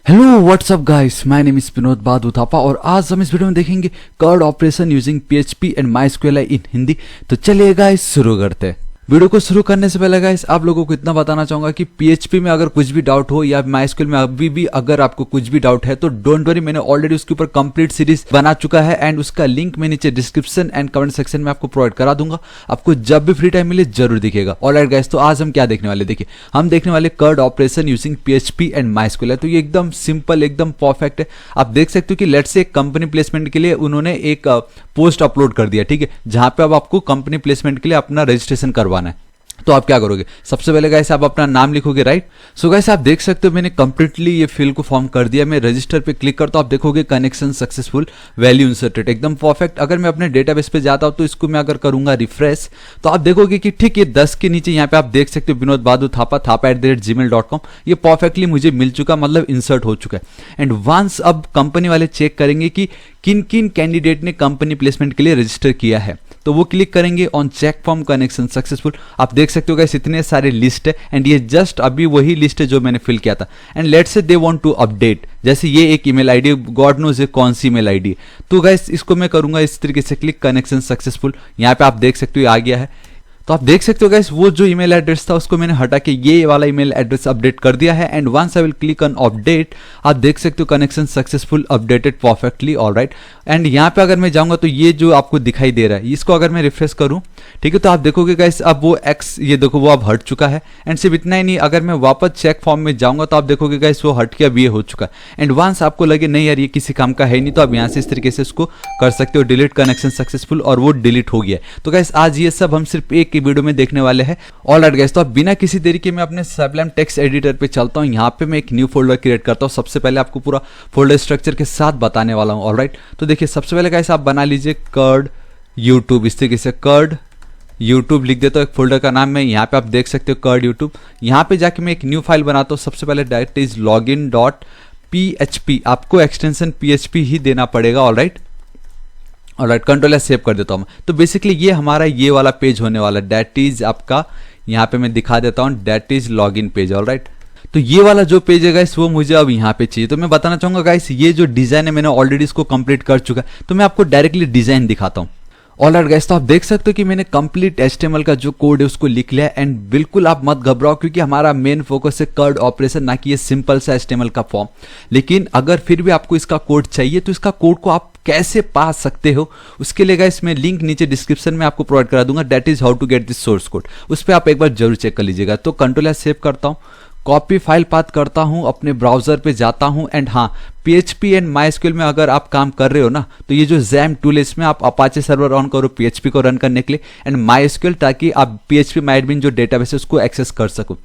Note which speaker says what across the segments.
Speaker 1: Hello what's up guys, my name is Vinod Badu Thapa और आज हम इस वीडियो में देखेंगे CRUD operation using PHP and MySQL in Hindi. तो चलिए गाइस शुरू करते हैं। वीडियो को शुरू करने से पहले गाइस आप लोगों को इतना बताना चाहूंगा कि पीएचपी में अगर कुछ भी डाउट हो या माइस्क्यूएल में अभी भी अगर आपको कुछ भी डाउट है तो डोंट वरी, मैंने ऑलरेडी उसके ऊपर कंप्लीट सीरीज बना चुका है एंड उसका लिंक मैं नीचे डिस्क्रिप्शन एंड कमेंट सेक्शन में आपको प्रोवाइड करा दूंगा। आपको जब भी फ्री टाइम मिले जरूर दिखेगा। ऑलराइट गाइस, तो आज हम क्या देखने वाले, देखिए हम देखने वाले CRUD operation using PHP and MySQL है। तो ये एकदम सिंपल, एकदम परफेक्ट है। आप देख सकते हो कि लेट्स से कंपनी प्लेसमेंट के लिए उन्होंने एक पोस्ट अपलोड कर दिया, ठीक है, जहां पे अब आपको कंपनी प्लेसमेंट के लिए अपना रजिस्ट्रेशन करवाना है। तो आप क्या करोगे, सबसे पहले गाइस आप अपना नाम लिखोगे, राइट। सो गाइस आप देख सकते हो मैंने कंप्लीटली ये फील्ड को फॉर्म कर दिया। मैं रजिस्टर पे क्लिक करता हूं, आप देखोगे कनेक्शन सक्सेसफुल, वैल्यू इंसर्टेड, एकदम परफेक्ट। अगर मैं अपने डेटाबेस पे जाता हूं तो इसको मैं अगर करूंगा रिफ्रेश तो आप देखोगे कि ठीक ये 10 के नीचे यहाँ पे आप देख सकते हो विनोद बादू थापा @gmail.com, ये परफेक्टली मुझे मिल चुका, मतलब इंसर्ट हो चुका है। एंड वंस अब कंपनी वाले चेक करेंगे कि किन किन कैंडिडेट ने कंपनी प्लेसमेंट के लिए रजिस्टर किया है, तो वो क्लिक करेंगे on check form connection successful. आप देख सकते हो गाइस इतने सारे लिस्ट है एंड ये जस्ट अभी वही लिस्ट है जो मैंने फिल किया था। And let's say they want to update, जैसे ये एक ईमेल आईडी, गॉड नोज ये कौन सी ईमेल आईडी, तो गाइस इसको मैं करूंगा इस तरीके से क्लिक, कनेक्शन सक्सेसफुल। यहाँ पे आप देख सकते हो आ गया है। तो आप देख सकते हो गाइस वो जो ईमेल एड्रेस था उसको मैंने हटा के ये वाला ईमेल एड्रेस अपडेट कर दिया है। And once I will click on update, आप देख सकते हो connection successful, updated perfectly, alright. And यहाँ पे अगर मैं जाऊंगा तो ये जो आपको दिखाई दे रहा है इसको अगर मैं रिफ्रेश करूं, ठीक है, तो आप देखोगे गाइस अब वो एक्स, ये देखो वो अब हट चुका है। एंड सिर्फ इतना ही नहीं, अगर मैं वापस चेक फॉर्म में जाऊंगा तो आप देखोगे गाइस वो हट के अब ये हो चुका है। एंड वंस आपको लगे नहीं यार ये किसी काम का है नहीं, तो आप यहाँ से इस तरीके से इसको कर सकते हो डिलीट, कनेक्शन सक्सेसफुल, और वो डिलीट हो गया। तो गाइस आज ये सब हम सिर्फ एक ही वीडियो में देखने वाले हैं। ऑलराइट गाइस, तो अब बिना किसी देरी के मैं अपने सबलाइम टेक्स्ट एडिटर पे चलता हूँ। यहाँ पे मैं एक न्यू फोल्डर क्रिएट करता हूँ। सबसे पहले आपको पूरा फोल्डर स्ट्रक्चर के साथ बताने वाला हूँ। ऑलराइट, तो देखिए सबसे पहले गाइस आप बना लीजिए कर्ड यूट्यूब, इस तरीके से कर्ड यूट्यूब लिख देता हूँ। एक फोल्डर का नाम है, यहाँ पे आप देख सकते हो कर्ड यूट्यूब। यहाँ पे जाके मैं एक न्यू फाइल बनाता हूँ। सबसे पहले डायरेक्ट इज login.php, आपको एक्सटेंशन php ही देना पड़ेगा। ऑलराइट, कंट्रोल सेव कर देता हूँ। तो बेसिकली ये हमारा ये वाला पेज होने वाला, डेट इज आपका, यहाँ पे मैं दिखा देता हूँ, that is login page. Alright, तो ये वाला जो पेज है गाइस वो मुझे अब यहाँ पे चाहिए। तो मैं बताना चाहूंगा गाइस ये जो डिजाइन है मैंने ऑलरेडी इसको कंप्लीट कर चुका है, तो मैं आपको डायरेक्टली डिजाइन दिखाता हूँ। ऑलराइट गाइस, तो आप देख सकते हो कि मैंने कंप्लीट HTML का जो कोड है उसको लिख लिया। एंड बिल्कुल आप मत घबराओ क्योंकि हमारा मेन फोकस है कर्ड ऑपरेशन, ना कि ये सिंपल सा HTML का फॉर्म। लेकिन अगर फिर भी आपको इसका कोड चाहिए तो इसका कोड को आप कैसे पा सकते हो उसके लिए गाइस मैं लिंक नीचे डिस्क्रिप्शन में आपको प्रोवाइड करा दूंगा, that is how to get this source code. उस पर आप एक बार जरूर चेक कर लीजिएगा। तो कंट्रोल सेव करता हूँ, कॉपी फाइल पाथ करता हूं, अपने ब्राउजर पे जाता हूं। एंड हाँ, पीएचपी एंड माइस्क्यूएल में अगर आप काम कर रहे हो ना तो ये जो जैम टूल है इसमें आप अपाचे सर्वर ऑन करो पीएचपी को रन करने के लिए एंड माइस्क्यूएल, ताकि आप पीएचपी माइडबिन जो डेटाबेस है उसको एक्सेस कर सको।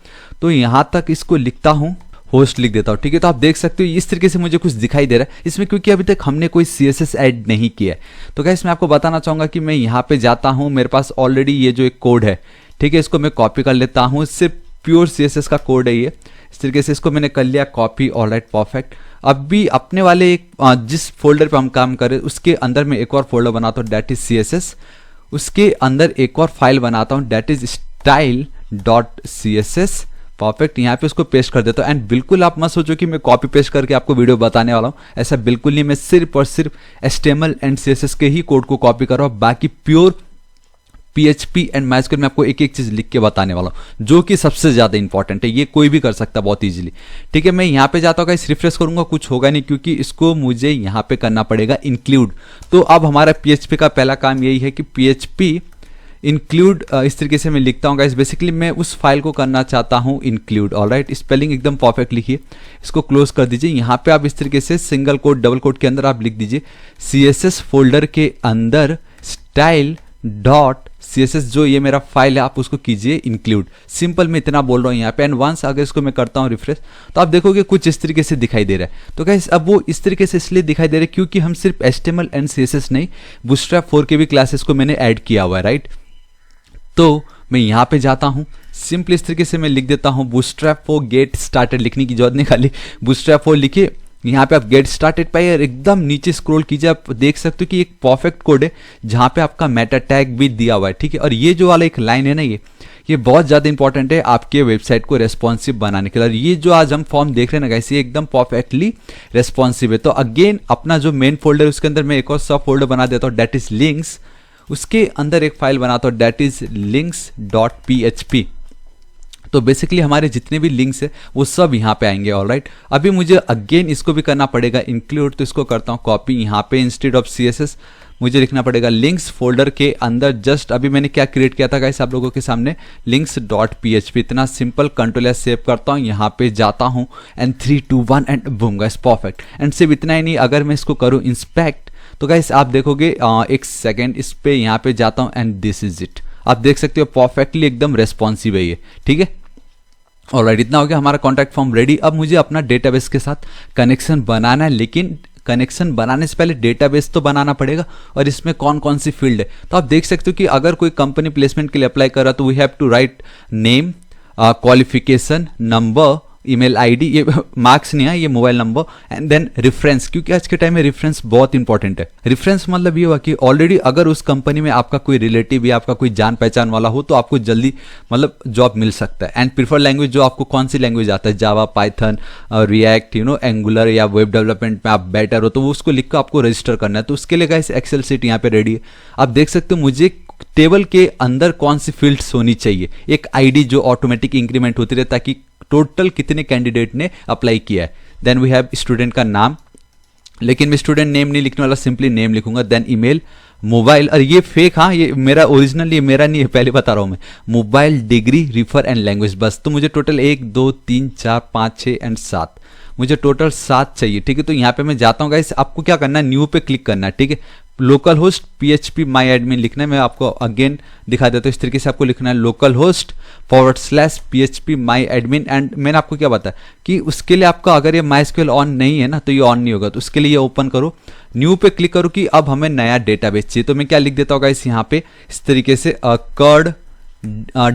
Speaker 1: तो यहां तक इसको लिखता हूं, होस्ट लिख देता हूं, ठीक है। तो आप देख सकते हो इस तरीके से मुझे कुछ दिखाई दे रहा है इसमें, क्योंकि अभी तक हमने कोई CSS ऐड नहीं किया है। तो गाइस मैं आपको बताना चाहूंगा कि मैं यहाँ पे जाता हूँ, मेरे पास ऑलरेडी ये जो एक कोड है, ठीक है, इसको मैं कॉपी कर लेता हूँ। सिर्फ प्योर CSS का कोड है ये, इस तरीके से इसको मैंने कर लिया कॉपी। Alright, perfect. अब भी अपने वाले एक जिस फोल्डर पे हम काम कर रहे हैं उसके अंदर मैं एक और फोल्डर बनाता हूँ, दैट इज CSS। उसके अंदर एक और फाइल बनाता हूँ, दैट इज style.css। परफेक्ट, यहाँ पे उसको पेस्ट कर देता हूँ। एंड बिल्कुल आप मत सोचो कि मैं कॉपी पेस्ट करके आपको वीडियो बताने वाला हूँ, ऐसा बिल्कुल नहीं। मैं सिर्फ और सिर्फ HTML एंड CSS के ही कोड को कॉपी कर रहा हूँ, बाकी प्योर पीएचपी एंड माइस्क्यूएल में आपको एक एक चीज लिख के बताने वाला हूं जो कि सबसे ज्यादा इंपॉर्टेंट है। ये कोई भी कर सकता है बहुत इजीली, ठीक है। मैं यहाँ पे जाता हूँ, इस रिफ्रेश करूंगा, कुछ होगा नहीं क्योंकि इसको मुझे यहाँ पे करना पड़ेगा इंक्लूड। तो अब हमारा पीएचपी का पहला काम यही है कि पीएचपी इंक्लूड, इस तरीके से मैं लिखता हूँ गाइस। बेसिकली मैं उस फाइल को करना चाहता हूँ इंक्लूड। ऑलराइट, स्पेलिंग एकदम परफेक्ट लिखिए, इसको क्लोज कर दीजिए। यहाँ पे आप इस तरीके से सिंगल कोट डबल कोट के अंदर आप लिख दीजिए CSS फोल्डर के अंदर style.css, जो ये मेरा फाइल है आप उसको कीजिए इंक्लूड। सिंपल मैं इतना बोल रहा हूँ यहाँ पे। एंड वंस अगर इसको मैं करता हूँ रिफ्रेश तो आप देखोगे कुछ इस तरीके से दिखाई दे रहा है। तो गाइस अब वो इस तरीके से इसलिए दिखाई दे रहा है क्योंकि हम सिर्फ HTML एंड CSS नहीं, बूटस्ट्रैप 4 के भी क्लासेस को मैंने ऐड किया हुआ है, राइट। तो मैं यहाँ पे जाता हूँ, सिंपल इस तरीके से मैं लिख देता हूँ बूटस्ट्रैप 4 गेट स्टार्टेड, लिखने की जरूरत नहीं, खाली बूटस्ट्रैप 4 लिखिए। यहाँ पे आप गेट स्टार्टेड पे एकदम नीचे स्क्रॉल कीजिए, आप देख सकते हो कि एक परफेक्ट कोड है जहाँ पे आपका मेटा टैग भी दिया हुआ है, ठीक है। और ये जो वाला एक लाइन है ना, ये बहुत ज़्यादा इंपॉर्टेंट है आपके वेबसाइट को रेस्पॉन्सिव बनाने के लिए। ये जो आज हम फॉर्म देख रहे हैं ना गाइस, ये एकदम परफेक्टली रेस्पॉन्सिव है। तो अगेन अपना जो मेन फोल्डर है उसके अंदर मैं एक और सब फोल्डर बना देता हूँ, डेट इज लिंक्स। उसके अंदर एक फाइल बनाता हूँ, डेट इज links.php। तो बेसिकली हमारे जितने भी लिंक्स है वो सब यहाँ पे आएंगे। ऑलराइट, अभी मुझे अगेन इसको भी करना पड़ेगा इंक्लूड, तो इसको करता हूँ कॉपी। यहाँ पे इंस्टेड ऑफ CSS मुझे लिखना पड़ेगा लिंक्स फोल्डर के अंदर। जस्ट अभी मैंने क्या क्रिएट किया था गाइस आप लोगों के सामने, links.php। इतना सिंपल, कंट्रोल सेव करता हूँ, यहाँ पे जाता हूँ and 3 2 1 and boom guys, perfect. And सिर्फ इतना ही नहीं, अगर मैं इसको करूँ इंस्पेक्ट तो गाइस आप देखोगे एक सेकेंड, इस पे यहाँ पे जाता हूँ एंड दिस इज इट। आप देख सकते हो परफेक्टली एकदम रेस्पॉन्सिव है ये, ठीक है। ऑलराइट, इतना हो गया, हमारा कॉन्टैक्ट फॉर्म रेडी। अब मुझे अपना डेटाबेस के साथ कनेक्शन बनाना है, लेकिन कनेक्शन बनाने से पहले डेटाबेस तो बनाना पड़ेगा। और इसमें कौन कौन सी फील्ड है तो आप देख सकते हो कि अगर कोई कंपनी प्लेसमेंट के लिए अप्लाई कर रहा है तो we have to write name, qualification, number, email ID, ये मार्क्स नहीं है, ये mobile number, and then reference, क्योंकि आज के टाइम में रेफरेंस बहुत इंपॉर्टेंट है। रेफरेंस मतलब ये हुआ कि ऑलरेडी अगर उस कंपनी में आपका कोई रिलेटिव या आपका कोई जान पहचान वाला हो तो आपको जल्दी मतलब जॉब मिल सकता है। एंड प्रीफर लैंग्वेज, जो आपको कौन सी लैंग्वेज आता है, जावा, पाइथन, रिएक्ट, एंगुलर या वेब डेवलपमेंट में आप बेटर हो, तो वो उसको लिख कर आपको रजिस्टर करना है। तो उसके लिए गाइस एक्सेल शीट यहाँ पे रेडी है। आप देख सकते हो मुझे टेबल के अंदर कौन सी फील्ड्स होनी चाहिए, एक आईडी जो ऑटोमेटिक इंक्रीमेंट होती रहे ताकि टोटल कितने कैंडिडेट ने अप्लाई किया है। देन वी हैव स्टूडेंट का नाम, लेकिन मैं स्टूडेंट नेम नहीं लिखने वाला, सिंपली नेम लिखूंगा। देन ईमेल, मोबाइल, और ये फेक, हाँ ये मेरा ओरिजिनल, ये मेरा नहीं है, पहले बता रहा हूं मैं। Mobile, degree, refer and language, बस। तो मुझे टोटल 1 2 3 4 5 6 एंड 7, मुझे टोटल 7 चाहिए, ठीक है। तो यहाँ पे मैं जाता हूँ गाइस, आपको क्या करना है, न्यू पे क्लिक करना है, ठीक है। लोकल होस्ट PHP माई एडमिन लिखना है, मैं आपको अगेन दिखा देता हूँ। इस तरीके से आपको लिखना है local host /PHP my admin. And मैंने आपको क्या बताया कि उसके लिए आपका अगर ये MySQL ऑन नहीं है ना तो ये ऑन नहीं होगा, तो उसके लिए ये ओपन करो, न्यू पे क्लिक करो कि अब हमें नया डेटाबेस चाहिए। तो मैं क्या लिख देता होगा इस यहाँ पे इस तरीके से कर्ड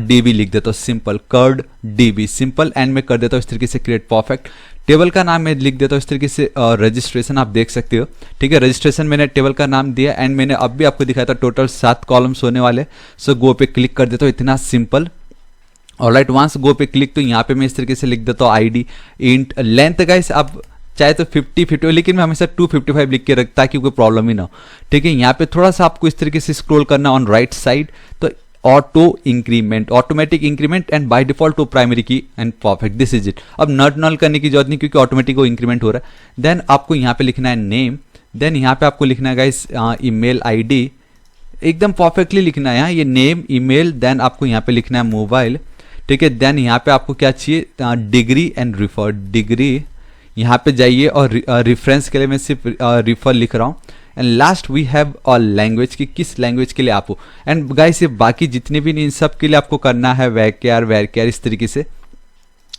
Speaker 1: DB लिख देता हूँ, simple CRUD DB simple. And मैं कर देता हूँ इस तरीके से क्रिएट परफेक्ट। टेबल का नाम मैं लिख देता हूँ इस तरीके से रजिस्ट्रेशन, आप देख सकते हो, ठीक है। रजिस्ट्रेशन मैंने टेबल का नाम दिया। एंड मैंने अब भी आपको दिखाया था टोटल 7 कॉलम्स होने वाले। सो गो पे क्लिक कर देता हूँ, इतना सिंपल। ऑलराइट, वंस गो पे क्लिक, तो यहाँ पे मैं इस तरीके से लिख देता हूँ आईडी, इंट, लेंथ गाइस आप चाहे तो 50 लेकिन मैं हमेशा 255 लिख के रखता ताकि कोई प्रॉब्लम ही ना हो, ठीक है। यहाँ पे थोड़ा सा आपको इस तरीके से स्क्रॉल करना ऑन राइट साइड, तो auto increment, automatic increment and by default to primary key and perfect, this is it. अब नट नल करने की जरूरत नहीं क्योंकि ऑटोमेटिक वो इंक्रीमेंट हो रहा है। देन आपको यहाँ पे लिखना है नेम, देन यहाँ पे आपको लिखना है गाइस ईमेल आईडी, एकदम परफेक्टली लिखना है यहाँ ये नेम ईमेल। देन आपको यहाँ पे लिखना है मोबाइल, ठीक है। देन यहाँ पे आपको क्या चाहिए, डिग्री एंड रिफर, डिग्री यहाँ पे जाइए और रेफरेंस के लिए मैं सिर्फ रिफर लिख रहा हूँ। And last we have a language की किस लैंग्वेज के लिए आप हो। एंड गाइस ये बाकी जितने भी इन सब के लिए आपको करना है वेर इस तरीके से,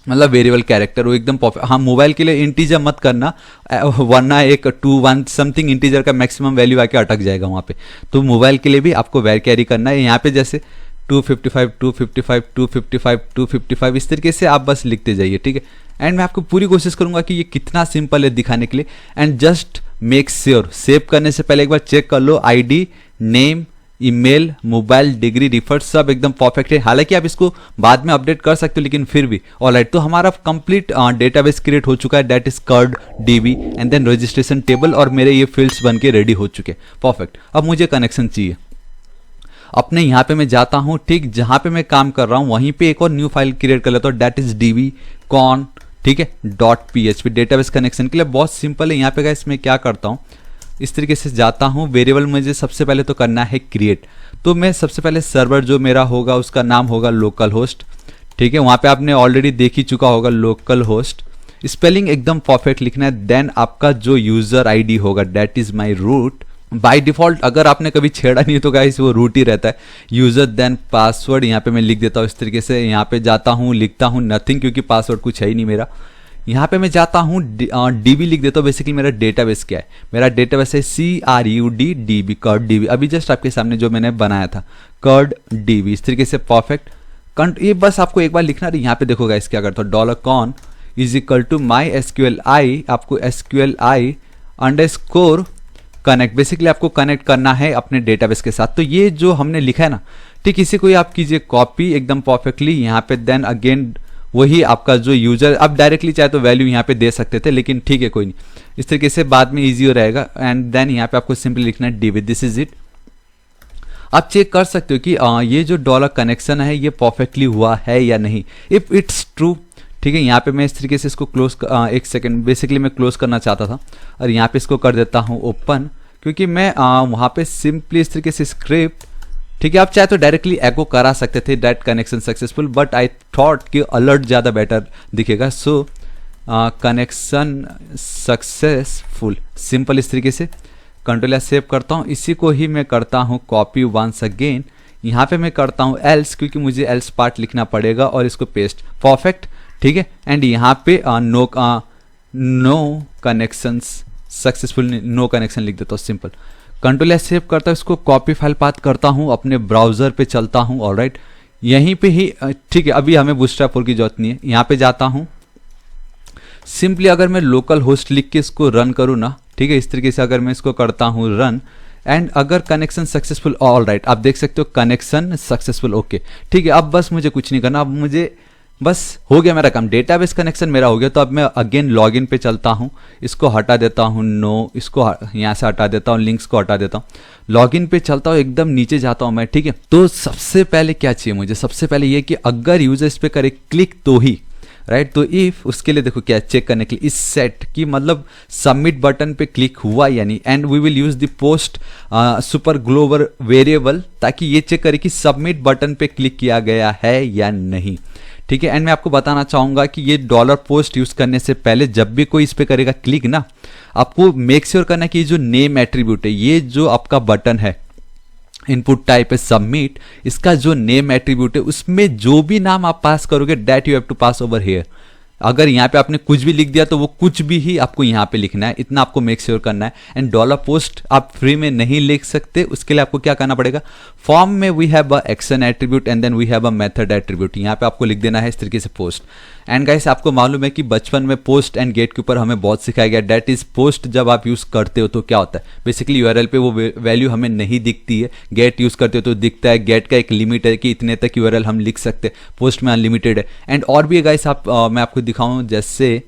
Speaker 1: मतलब वेरिएबल कैरेक्टर वो एकदम परफेक्ट। हाँ, मोबाइल के लिए इंटीजर मत करना वरना एक 2 1 समथिंग इंटीजर का मैक्सिमम वैल्यू आके अटक जाएगा वहाँ पे। तो मोबाइल के लिए भी आपको वेर कैरी करना है। यहाँ पे जैसे 255 255 255 255 इस तरीके से आप बस लिखते जाइए, ठीक है। एंड मैं आपको पूरी कोशिश करूंगा कि ये कितना सिंपल है दिखाने के लिए। And just make sure, save करने से पहले एक बार चेक कर लो, ID, name, email, mobile, degree, refer सब एकदम परफेक्ट है। हालांकि आप इसको बाद में अपडेट कर सकते हो लेकिन फिर भी। ऑलराइट, तो हमारा कंप्लीट डेटाबेस क्रिएट हो चुका है, that is CRUD DB and then registration table, और मेरे ये फील्ड्स बन के रेडी हो चुके, परफेक्ट। अब मुझे कनेक्शन चाहिए अपने, यहाँ पे मैं जाता हूँ, ठीक, जहाँ पे मैं काम कर रहा हूँ वहीं पे एक और न्यू फाइल क्रिएट कर लेता हूँ, दैट इज DB con, ठीक है, .php डेटाबेस कनेक्शन के लिए। बहुत सिंपल है। यहाँ पे गाइस मैं क्या करता हूँ, इस तरीके से जाता हूँ, वेरिएबल मुझे सबसे पहले तो करना है क्रिएट। तो मैं सबसे पहले सर्वर जो मेरा होगा उसका नाम होगा लोकल होस्ट, ठीक है। वहाँ पे आपने ऑलरेडी देख ही चुका होगा लोकल होस्ट, स्पेलिंग एकदम परफेक्ट लिखना है। देन आपका जो यूजर ID होगा that is my root, by default अगर आपने कभी छेड़ा नहीं तो गाइस वो रूट ही रहता है। यूजर देन पासवर्ड यहाँ पे मैं लिख देता हूँ इस तरीके से। यहाँ पे जाता हूँ, लिखता हूँ नथिंग क्योंकि पासवर्ड कुछ है ही नहीं मेरा। यहाँ पे मैं जाता हूँ DB लिख देता हूँ। बेसिकली मेरा डेटाबेस क्या है, मेरा डेटाबेस है CRUD DB, कर्ड DB। अभी जस्ट आपके सामने जो मैंने बनाया था कर्ड DB, इस तरीके से परफेक्ट। ये बस आपको एक बार लिखना है। यहाँ पे देखो गाइस क्या करता हूँ, $con is equal to my SQLi, आपको SQLi अंडरस्कोर कनेक्ट, बेसिकली आपको कनेक्ट करना है अपने डेटाबेस के साथ। तो ये जो हमने लिखा है ना, ठीक, इसी को ही आप कीजिए कॉपी एकदम परफेक्टली यहाँ पे, देन अगेन वही आपका जो यूजर, आप डायरेक्टली चाहे तो वैल्यू यहाँ पे दे सकते थे, लेकिन ठीक है कोई नहीं, इस तरीके से बाद में ईजी हो रहेगा। एंड देन यहाँ पे आपको सिंपली लिखना है DB, दिस इज इट। आप चेक कर सकते हो कि ये जो डॉलर कनेक्शन है ये परफेक्टली हुआ है या नहीं। इफ इट्स ट्रू, ठीक है, यहाँ पे मैं इस तरीके से इसको क्लोज, एक सेकेंड, बेसिकली मैं क्लोज करना चाहता था और यहाँ पे इसको कर देता हूँ ओपन, क्योंकि मैं वहाँ पे सिंपली इस तरीके से स्क्रिप्ट, ठीक है, आप चाहे तो डायरेक्टली एको करा सकते थे that connection successful, but I thought कि अलर्ट ज़्यादा बेटर दिखेगा। सो कनेक्शन सक्सेसफुल, सिंपल इस तरीके से कंट्रोल सेव करता हूँ। इसी को ही मैं करता हूँ कॉपी वंस अगेन, यहाँ पे मैं करता हूँ एल्स, क्योंकि मुझे एल्स पार्ट लिखना पड़ेगा, और इसको पेस्ट, परफेक्ट, ठीक है। एंड यहाँ पे no connection successful, no connection लिख देता हूँ, सिंपल कंट्रोल सेव करता हूँ, इसको कॉपी फाइल पाथ करता हूँ, अपने ब्राउजर पे चलता हूँ, ऑलराइट, यहीं पे ही, ठीक है, अभी हमें बूटस्ट्रैप 4 की जरूरत नहीं है। यहाँ पे जाता हूँ, सिंपली अगर मैं लोकल होस्ट लिख के इसको रन करूँ ना, ठीक है, इस तरीके से अगर मैं इसको करता हूँ रन, एंड अगर कनेक्शन सक्सेसफुल, ऑलराइट, आप देख सकते हो कनेक्शन सक्सेसफुल, ओके, ठीक है। अब बस मुझे कुछ नहीं करना, अब मुझे बस हो गया मेरा काम, डेटाबेस कनेक्शन मेरा हो गया। तो अब मैं अगेन लॉगिन पे चलता हूँ, इसको हटा देता हूँ, नो, इसको यहाँ से हटा देता हूँ, लिंक्स को हटा देता हूँ, लॉगिन पे चलता हूँ, एकदम नीचे जाता हूँ मैं, ठीक है। तो सबसे पहले क्या चाहिए मुझे, सबसे पहले ये कि अगर यूजर इस पे करे क्लिक तो ही, राइट, तो इफ, उसके लिए देखो क्या चेक करने के लिए, इस सेट की मतलब सबमिट बटन पे क्लिक हुआ यानी, and we will use the post super global variable, ताकि ये चेक करे कि सबमिट बटन पे क्लिक किया गया है या नहीं, ठीक है। एंड मैं आपको बताना चाहूंगा कि ये डॉलर पोस्ट यूज करने से पहले जब भी कोई इस पे करेगा क्लिक ना, आपको मेक श्योर करना कि ये जो नेम एट्रीब्यूट है, ये जो आपका बटन है, इनपुट टाइप है सबमिट, इसका जो नेम एट्रीब्यूट है उसमें जो भी नाम आप पास करोगे that you have to pass over here. अगर यहाँ पे आपने कुछ भी लिख दिया तो वो कुछ भी ही आपको यहाँ पे लिखना है, इतना आपको मेक श्योर करना है। एंड डॉलर पोस्ट आप फ्री में नहीं लिख सकते, उसके लिए आपको क्या करना पड़ेगा, फॉर्म में we have a action attribute and then we have a method attribute, यहाँ पे आपको लिख देना है इस तरीके से पोस्ट। एंड गाइस आपको मालूम है कि बचपन में पोस्ट एंड गेट के ऊपर हमें बहुत सिखाया गया, दैट इज पोस्ट जब आप यूज करते हो तो क्या होता है, बेसिकली यूआरएल पे वो वैल्यू हमें नहीं दिखती है, गेट यूज करते हो तो दिखता है, गेट का एक लिमिट है कि इतने तक यूआरएल हम लिख सकते हैं, पोस्ट में अनलिमिटेड है। एंड और भी गाइस आप मैं आपको दिखाऊं, जैसे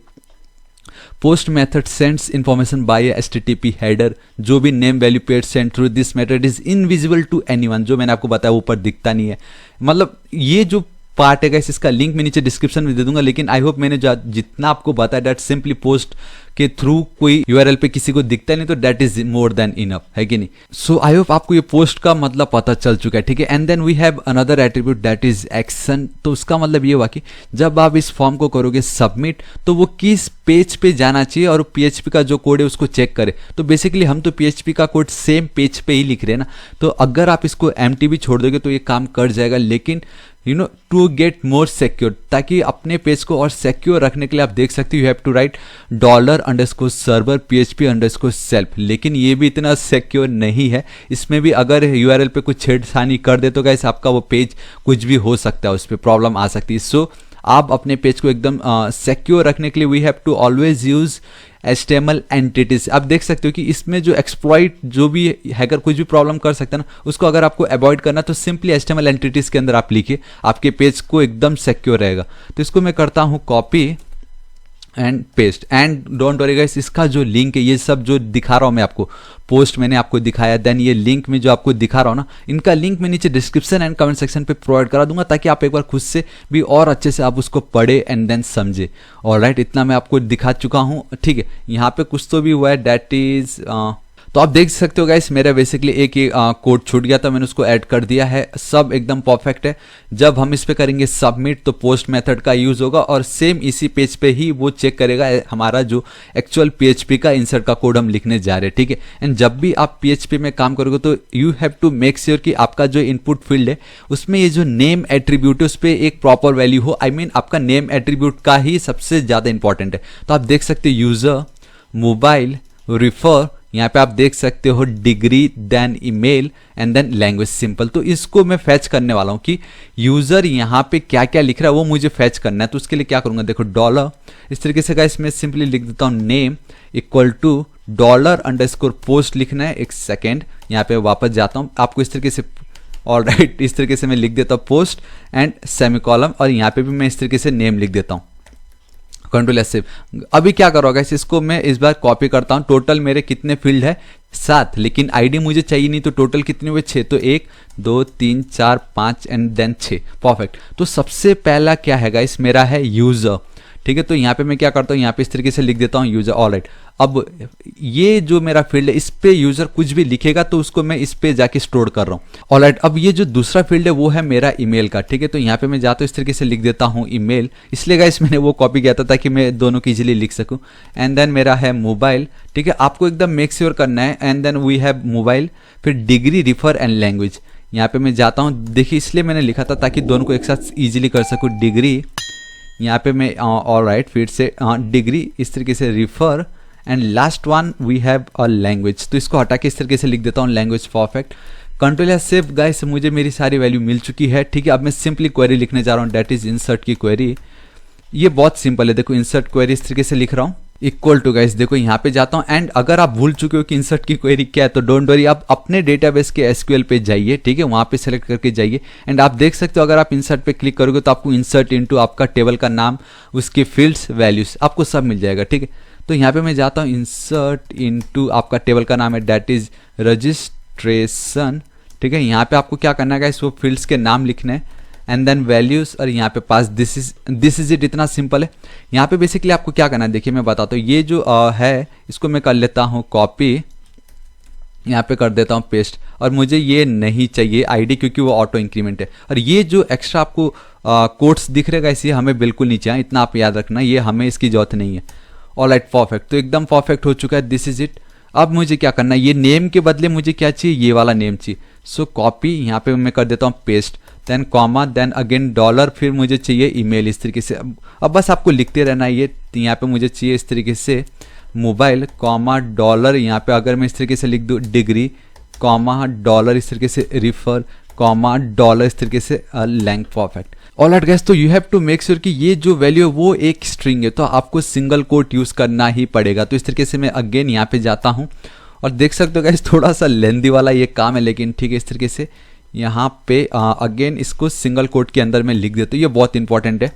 Speaker 1: post method sends information by HTTP header, जो भी name value paired send through this method is invisible to anyone, जो मैंने आपको बताया ऊपर दिखता नहीं है। मतलब ये जो पार्ट है गाइस, इसका लिंक मैं नीचे डिस्क्रिप्शन में दे दूंगा, लेकिन आई होप मैंने जितना आपको बताया दैट सिंपली पोस्ट के थ्रू कोई यूआरएल पे किसी को दिखता नहीं तो that is more than enough, है कि नहीं। सो आई होप आपको ये पोस्ट का मतलब पता चल चुका है, ठीक है। And then we have another attribute that is action, तो उसका मतलब ये हुआ कि जब आप इस फॉर्म को करोगे सबमिट तो वो किस पेज पे जाना चाहिए और PHP का जो कोड है उसको चेक करे। तो बेसिकली हम तो PHP का कोड सेम पेज पे ही लिख रहे हैं ना, तो अगर आप इसको एम्प्टी भी छोड़ दोगे तो ये काम कर जाएगा, लेकिन you know to get more secure, ताकि अपने पेज को और सिक्योर रखने के लिए आप देख सकते हो you have to write $_server PHP_self, लेकिन ये भी इतना सिक्योर नहीं है, इसमें भी अगर यूआरएल पे कुछ छेड़छानी कर दे तो गाइस आपका वो पेज कुछ भी हो सकता है, उस पर प्रॉब्लम आ सकती है। सो आप अपने पेज को एकदम सिक्योर रखने के लिए we have to always use HTML entities. आप देख सकते हो कि इसमें जो एक्सप्लॉइट जो भी हैकर कुछ भी प्रॉब्लम कर सकता है ना, उसको अगर आपको अवॉइड करना तो सिंपली HTML एंटिटीज के अंदर आप लिखिए, आपके पेज को एकदम सिक्योर रहेगा। तो इसको मैं करता हूँ copy and paste, and don't worry guys, इसका जो लिंक है, ये सब जो दिखा रहा हूँ मैं आपको, पोस्ट मैंने आपको दिखाया, देन ये लिंक में जो आपको दिखा रहा हूँ ना, इनका लिंक मैं नीचे डिस्क्रिप्शन एंड कमेंट सेक्शन पे प्रोवाइड करा दूंगा, ताकि आप एक बार खुद से भी और अच्छे से आप उसको पढ़े एंड देन समझे। ऑलराइट, इतना मैं आपको दिखा चुका हूँ, ठीक है। यहाँ पे कुछ तो भी हुआ है, दैट इज तो आप देख सकते हो गाइस, मेरा बेसिकली एक ही कोड छूट गया था, मैंने उसको ऐड कर दिया है, सब एकदम परफेक्ट है। जब हम इस पे करेंगे सबमिट तो पोस्ट मेथड का यूज होगा और सेम इसी पेज पे ही वो चेक करेगा हमारा जो एक्चुअल PHP का इंसर्ट का कोड हम लिखने जा रहे हैं, ठीक है। एंड जब भी आप PHP में काम करोगे तो you have to make sure कि आपका जो इनपुट फील्ड है उसमें ये जो नेम एट्रीब्यूट है उस पर एक प्रॉपर वैल्यू हो, आई मीन आपका नेम एट्रीब्यूट का ही सबसे ज्यादा इंपॉर्टेंट है। तो आप देख सकते हो यूजर, मोबाइल, रिफर, यहाँ पे आप देख सकते हो degree then email and then language simple. तो इसको मैं फैच करने वाला हूँ कि यूजर यहाँ पे क्या क्या लिख रहा है वो मुझे फैच करना है। तो उसके लिए क्या करूँगा, देखो डॉलर, इस तरीके से गाइस मैं सिंपली लिख देता हूँ नेम इक्वल टू $_पोस्ट लिखना है। एक सेकेंड, यहाँ पे वापस जाता हूँ, आपको इस तरीके से ऑलराइट इस तरीके से मैं लिख देता हूँ पोस्ट एंड सेमीकॉलम, और यहाँ पे भी मैं इस तरीके से नेम लिख देता हूँ। Control S save. अभी क्या करोगे, इसको मैं इस बार कॉपी करता हूँ। टोटल मेरे कितने फील्ड है, 7, लेकिन आईडी मुझे चाहिए नहीं, तो टोटल कितने हुए, 6। तो 1 2 3 4 5 एंड देन 6। परफेक्ट। तो सबसे पहला क्या है गाइस, मेरा है यूजर। ठीक है, तो यहाँ पे मैं क्या करता हूँ, यहाँ पे इस तरीके से लिख देता हूँ यूजर। ऑलराइट, अब ये जो मेरा फील्ड है इस पे यूजर कुछ भी लिखेगा तो उसको मैं इस पे जाके स्टोर कर रहा हूँ। ऑलराइट, अब ये जो दूसरा फील्ड है वो है मेरा ईमेल का। ठीक है, तो यहाँ पे मैं जाता हूँ, इस तरीके से लिख देता हूँ ईमेल, इसलिए गाइस मैंने वो कॉपी किया था ताकि मैं दोनों की इजीली लिख सकूँ। एंड देन मेरा है मोबाइल। ठीक है, आपको एकदम मेक श्योर करना है। And then we have mobile, फिर डिग्री, रिफर एंड लैंग्वेज। यहाँ पे मैं जाता हूँ, देखिए इसलिए मैंने लिखा था ताकि दोनों को एक साथ ईजिली कर सकूँ। डिग्री, यहाँ पे मैं ऑलराइट फिर से डिग्री, इस तरीके से refer and last one we have a language. तो इसको हटा के इस तरीके से लिख देता हूँ language. Perfect. Control S save. Guys मुझे मेरी सारी वैल्यू मिल चुकी है। ठीक है, अब मैं सिंपली क्वेरी लिखने जा रहा हूँ, डेट इज इंसर्ट की क्वेरी। ये बहुत सिंपल है, देखो इंसर्ट क्वेरी इस तरीके से लिख रहा हूँ इक्वल टू। गाइस देखो यहाँ पे जाता हूँ, एंड अगर आप भूल चुके हो कि इंसर्ट की क्वेरी क्या है तो डोंट वरी, आप अपने डेटाबेस के एसक्यूएल पे जाइए। ठीक है, वहाँ पे सेलेक्ट करके जाइए एंड आप देख सकते हो अगर आप इंसर्ट पे क्लिक करोगे तो आपको इंसर्ट इनटू आपका टेबल का नाम, उसके फील्ड्स, वैल्यूज आपको सब मिल जाएगा। ठीक है, तो यहाँ पे मैं जाता हूँ इंसर्ट इनटू, आपका टेबल का नाम है डेट इज रजिस्ट्रेशन। ठीक है, यहाँ पे आपको क्या करना है गाइस, वो फील्ड्स के नाम लिखने हैं एंड देन वैल्यूज, और यहाँ पे पास दिस इज इट। इतना सिंपल है। यहाँ पे बेसिकली आपको क्या करना है, देखिए मैं बताता हूँ। ये जो है इसको मैं कर लेता हूँ कॉपी, यहाँ पे कर देता हूँ पेस्ट, और मुझे ये नहीं चाहिए आईडी क्योंकि वो ऑटो इंक्रीमेंट है। और ये जो एक्स्ट्रा आपको कोट्स दिख रहेगा इसे हमें बिल्कुल नहीं चाहिए, इतना आप याद रखना, ये हमें इसकी जरूरत नहीं है। Alright, perfect. तो एकदम परफेक्ट हो चुका है, दिस इज इट। अब मुझे क्या करना है, ये नेम के बदले मुझे क्या चाहिए, ये वाला नेम चाहिए। सो कॉपी, यहाँ पे मैं कर देता हूँ paste, then comma, then again dollar, फिर मुझे चाहिए ईमेल इस तरीके से। अब बस आपको लिखते रहना है। ये यहाँ पे मुझे चाहिए इस तरीके से मोबाइल, कॉमा डॉलर, यहाँ पे अगर मैं इस तरीके से लिख दूँ डिग्री, कॉमा डॉलर, इस तरीके से रिफर, कॉमा डॉलर, इस तरीके से लैंग। परफेक्ट। ऑलराइट गाइस, तो you have to make sure कि ये जो वैल्यू है वो एक स्ट्रिंग है, तो आपको सिंगल कोट यूज करना ही पड़ेगा। तो इस तरीके से मैं अगेन यहाँ पे जाता हूँ और देख सकते हो गाइस थोड़ा सा लेंदी वाला ये काम है, लेकिन ठीक है, इस तरीके से यहाँ पे अगेन इसको सिंगल कोट के अंदर मैं लिख देता हूँ, ये बहुत इंपॉर्टेंट है।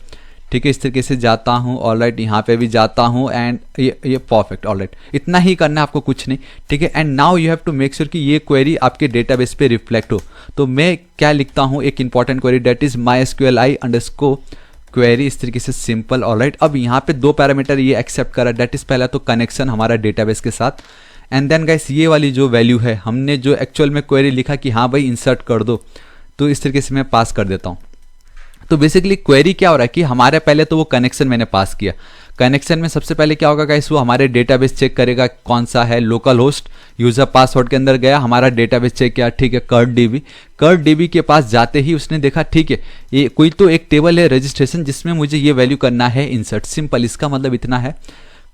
Speaker 1: ठीक है, इस तरीके से जाता हूँ। ऑलराइट, यहाँ पे भी जाता हूँ एंड ये परफेक्ट। ऑलराइट, इतना ही करना है आपको, कुछ नहीं। ठीक है, and now you have to make sure कि ये क्वेरी आपके डेटाबेस पे रिफ्लेक्ट हो। तो मैं क्या लिखता हूँ, एक important query that is mysqli_ query, इस तरीके से सिंपल। ऑलराइट, अब यहाँ पे 2 पैरामीटर ये एक्सेप्ट करा, डेट इज पहला तो कनेक्शन हमारा डेटाबेस के साथ, एंड देन गाइस ये वाली जो वैल्यू है हमने जो एक्चुअल में क्वेरी लिखा कि हाँ भाई इंसर्ट कर दो, तो इस तरीके से मैं पास कर देता हूँ। तो बेसिकली क्वेरी क्या हो रहा है कि हमारे पहले तो वो कनेक्शन मैंने पास किया। कनेक्शन में सबसे पहले क्या होगा गाइस, वो हमारे डेटाबेस चेक करेगा कौन सा है, लोकल होस्ट, यूजर पासवर्ड के अंदर गया, हमारा डेटाबेस चेक किया। ठीक है, कर्ट डीबी के पास जाते ही उसने देखा ठीक है ये कोई तो एक टेबल है रजिस्ट्रेशन जिसमें मुझे ये वैल्यू करना है इंसर्ट। सिंपल, इसका मतलब इतना है।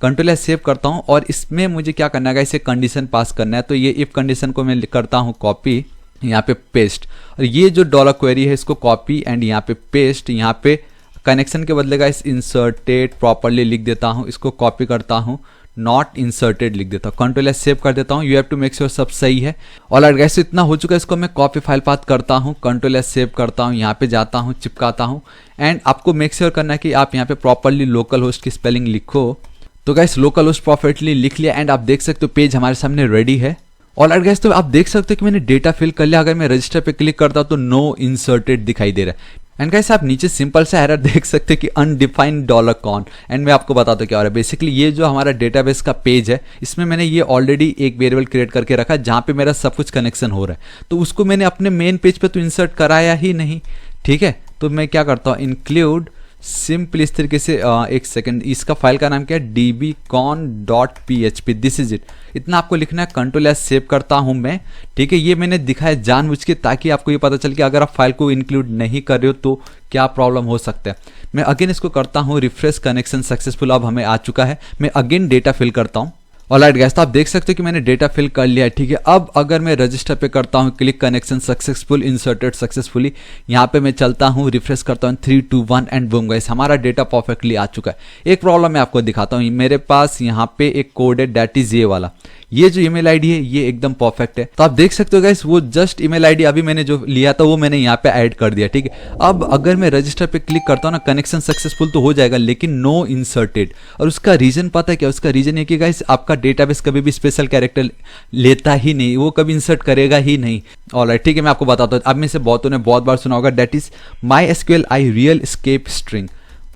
Speaker 1: कंट्रोल एस सेव करता हूँ और इसमें मुझे क्या करना है, इसे कंडीशन पास करना है। तो ये इफ कंडीशन को मैं करता हूँ कॉपी, यहाँ पे पेस्ट, और ये जो डॉलर क्वेरी है इसको कॉपी एंड यहाँ पे पेस्ट। यहाँ पे कनेक्शन के बदले गाइस इंसर्टेड प्रॉपरली लिख देता हूँ, इसको कॉपी करता हूँ, नॉट इंसर्टेड लिख देता हूँ। कंट्रोल एस सेव कर देता हूँ। You have to make sure सब सही है। ऑलराइट गाइस, तो इतना हो चुका है, इसको मैं कॉपी फाइल पाथ करता हूँ, कंट्रोल एस सेव करता हूँ, यहाँ पे जाता हूँ, चिपकाता हूँ, एंड आपको मेक श्योर करना है कि आप यहाँ पे प्रॉपरली लोकल होस्ट की स्पेलिंग लिखो। तो गाइस लोकल होस्ट परफेक्टली लिख लिया एंड आप देख सकते हो पेज हमारे सामने रेडी है। ऑलराइट गाइस, तो आप देख सकते हो कि मैंने डेटा फिल कर लिया। अगर मैं रजिस्टर पे क्लिक करता हूं तो नो इंसर्टेड दिखाई दे रहा है। एंड गाइस आप नीचे सिंपल सा एरर देख सकते हैं कि अनडिफाइंड $कॉन। एंड मैं आपको बताता हूँ क्या हो रहा है। बेसिकली ये जो हमारा डेटाबेस का पेज है इसमें मैंने ये ऑलरेडी एक वेरिएबल क्रिएट करके रखा है जहाँ पे मेरा सब कुछ कनेक्शन हो रहा है, तो उसको मैंने अपने मेन पेज पे तो इंसर्ट कराया ही नहीं। ठीक है, तो मैं क्या करता हूँ, इंक्लूड सिंपल इस तरीके से एक सेकंड, इसका फाइल का नाम क्या है, dbcon.php, दिस इज इट। इतना आपको लिखना है। कंट्रोल एस सेव करता हूं मैं। ठीक है, ये मैंने दिखाया जानबूझ के ताकि आपको ये पता चले कि अगर आप फाइल को इंक्लूड नहीं कर रहे हो तो क्या प्रॉब्लम हो सकता है। मैं अगेन इसको करता हूं रिफ्रेश, कनेक्शन सक्सेसफुल अब हमें आ चुका है। मैं अगेन डेटा फिल करता हूं। ऑलराइट गाइस, तो आप देख सकते हो कि मैंने डेटा फिल कर लिया है, ठीक है। अब अगर मैं रजिस्टर पे करता हूँ click, connection successful inserted successfully, यहाँ पे मैं चलता हूँ, रिफ्रेश करता हूँ 3 2 1 एंड बूम गाइस, हमारा डेटा परफेक्टली आ चुका है। एक प्रॉब्लम मैं आपको दिखाता हूँ, मेरे पास यहाँ पे एक कोड है, दैट इज ये वाला, ये जो ईमेल आईडी है ये एकदम परफेक्ट है। तो आप देख सकते हो गाइस, वो जस्ट ईमेल आईडी अभी मैंने जो लिया था वो मैंने यहाँ पे ऐड कर दिया, ठीक है। अब अगर मैं रजिस्टर पे क्लिक करता हूँ ना, कनेक्शन सक्सेसफुल तो हो जाएगा लेकिन नो इंसर्टेड। और उसका रीजन पता है क्या? उसका रीजन है कि गाइस आपका डेटाबेस कभी भी स्पेशल कैरेक्टर लेता ही नहीं, वो कभी इंसर्ट करेगा ही नहीं। ऑलराइट, ठीक है, मैं आपको बताता हूँ। अब में से बहुतों ने बहुत बार सुना होगा, that is MySQLi real escape string.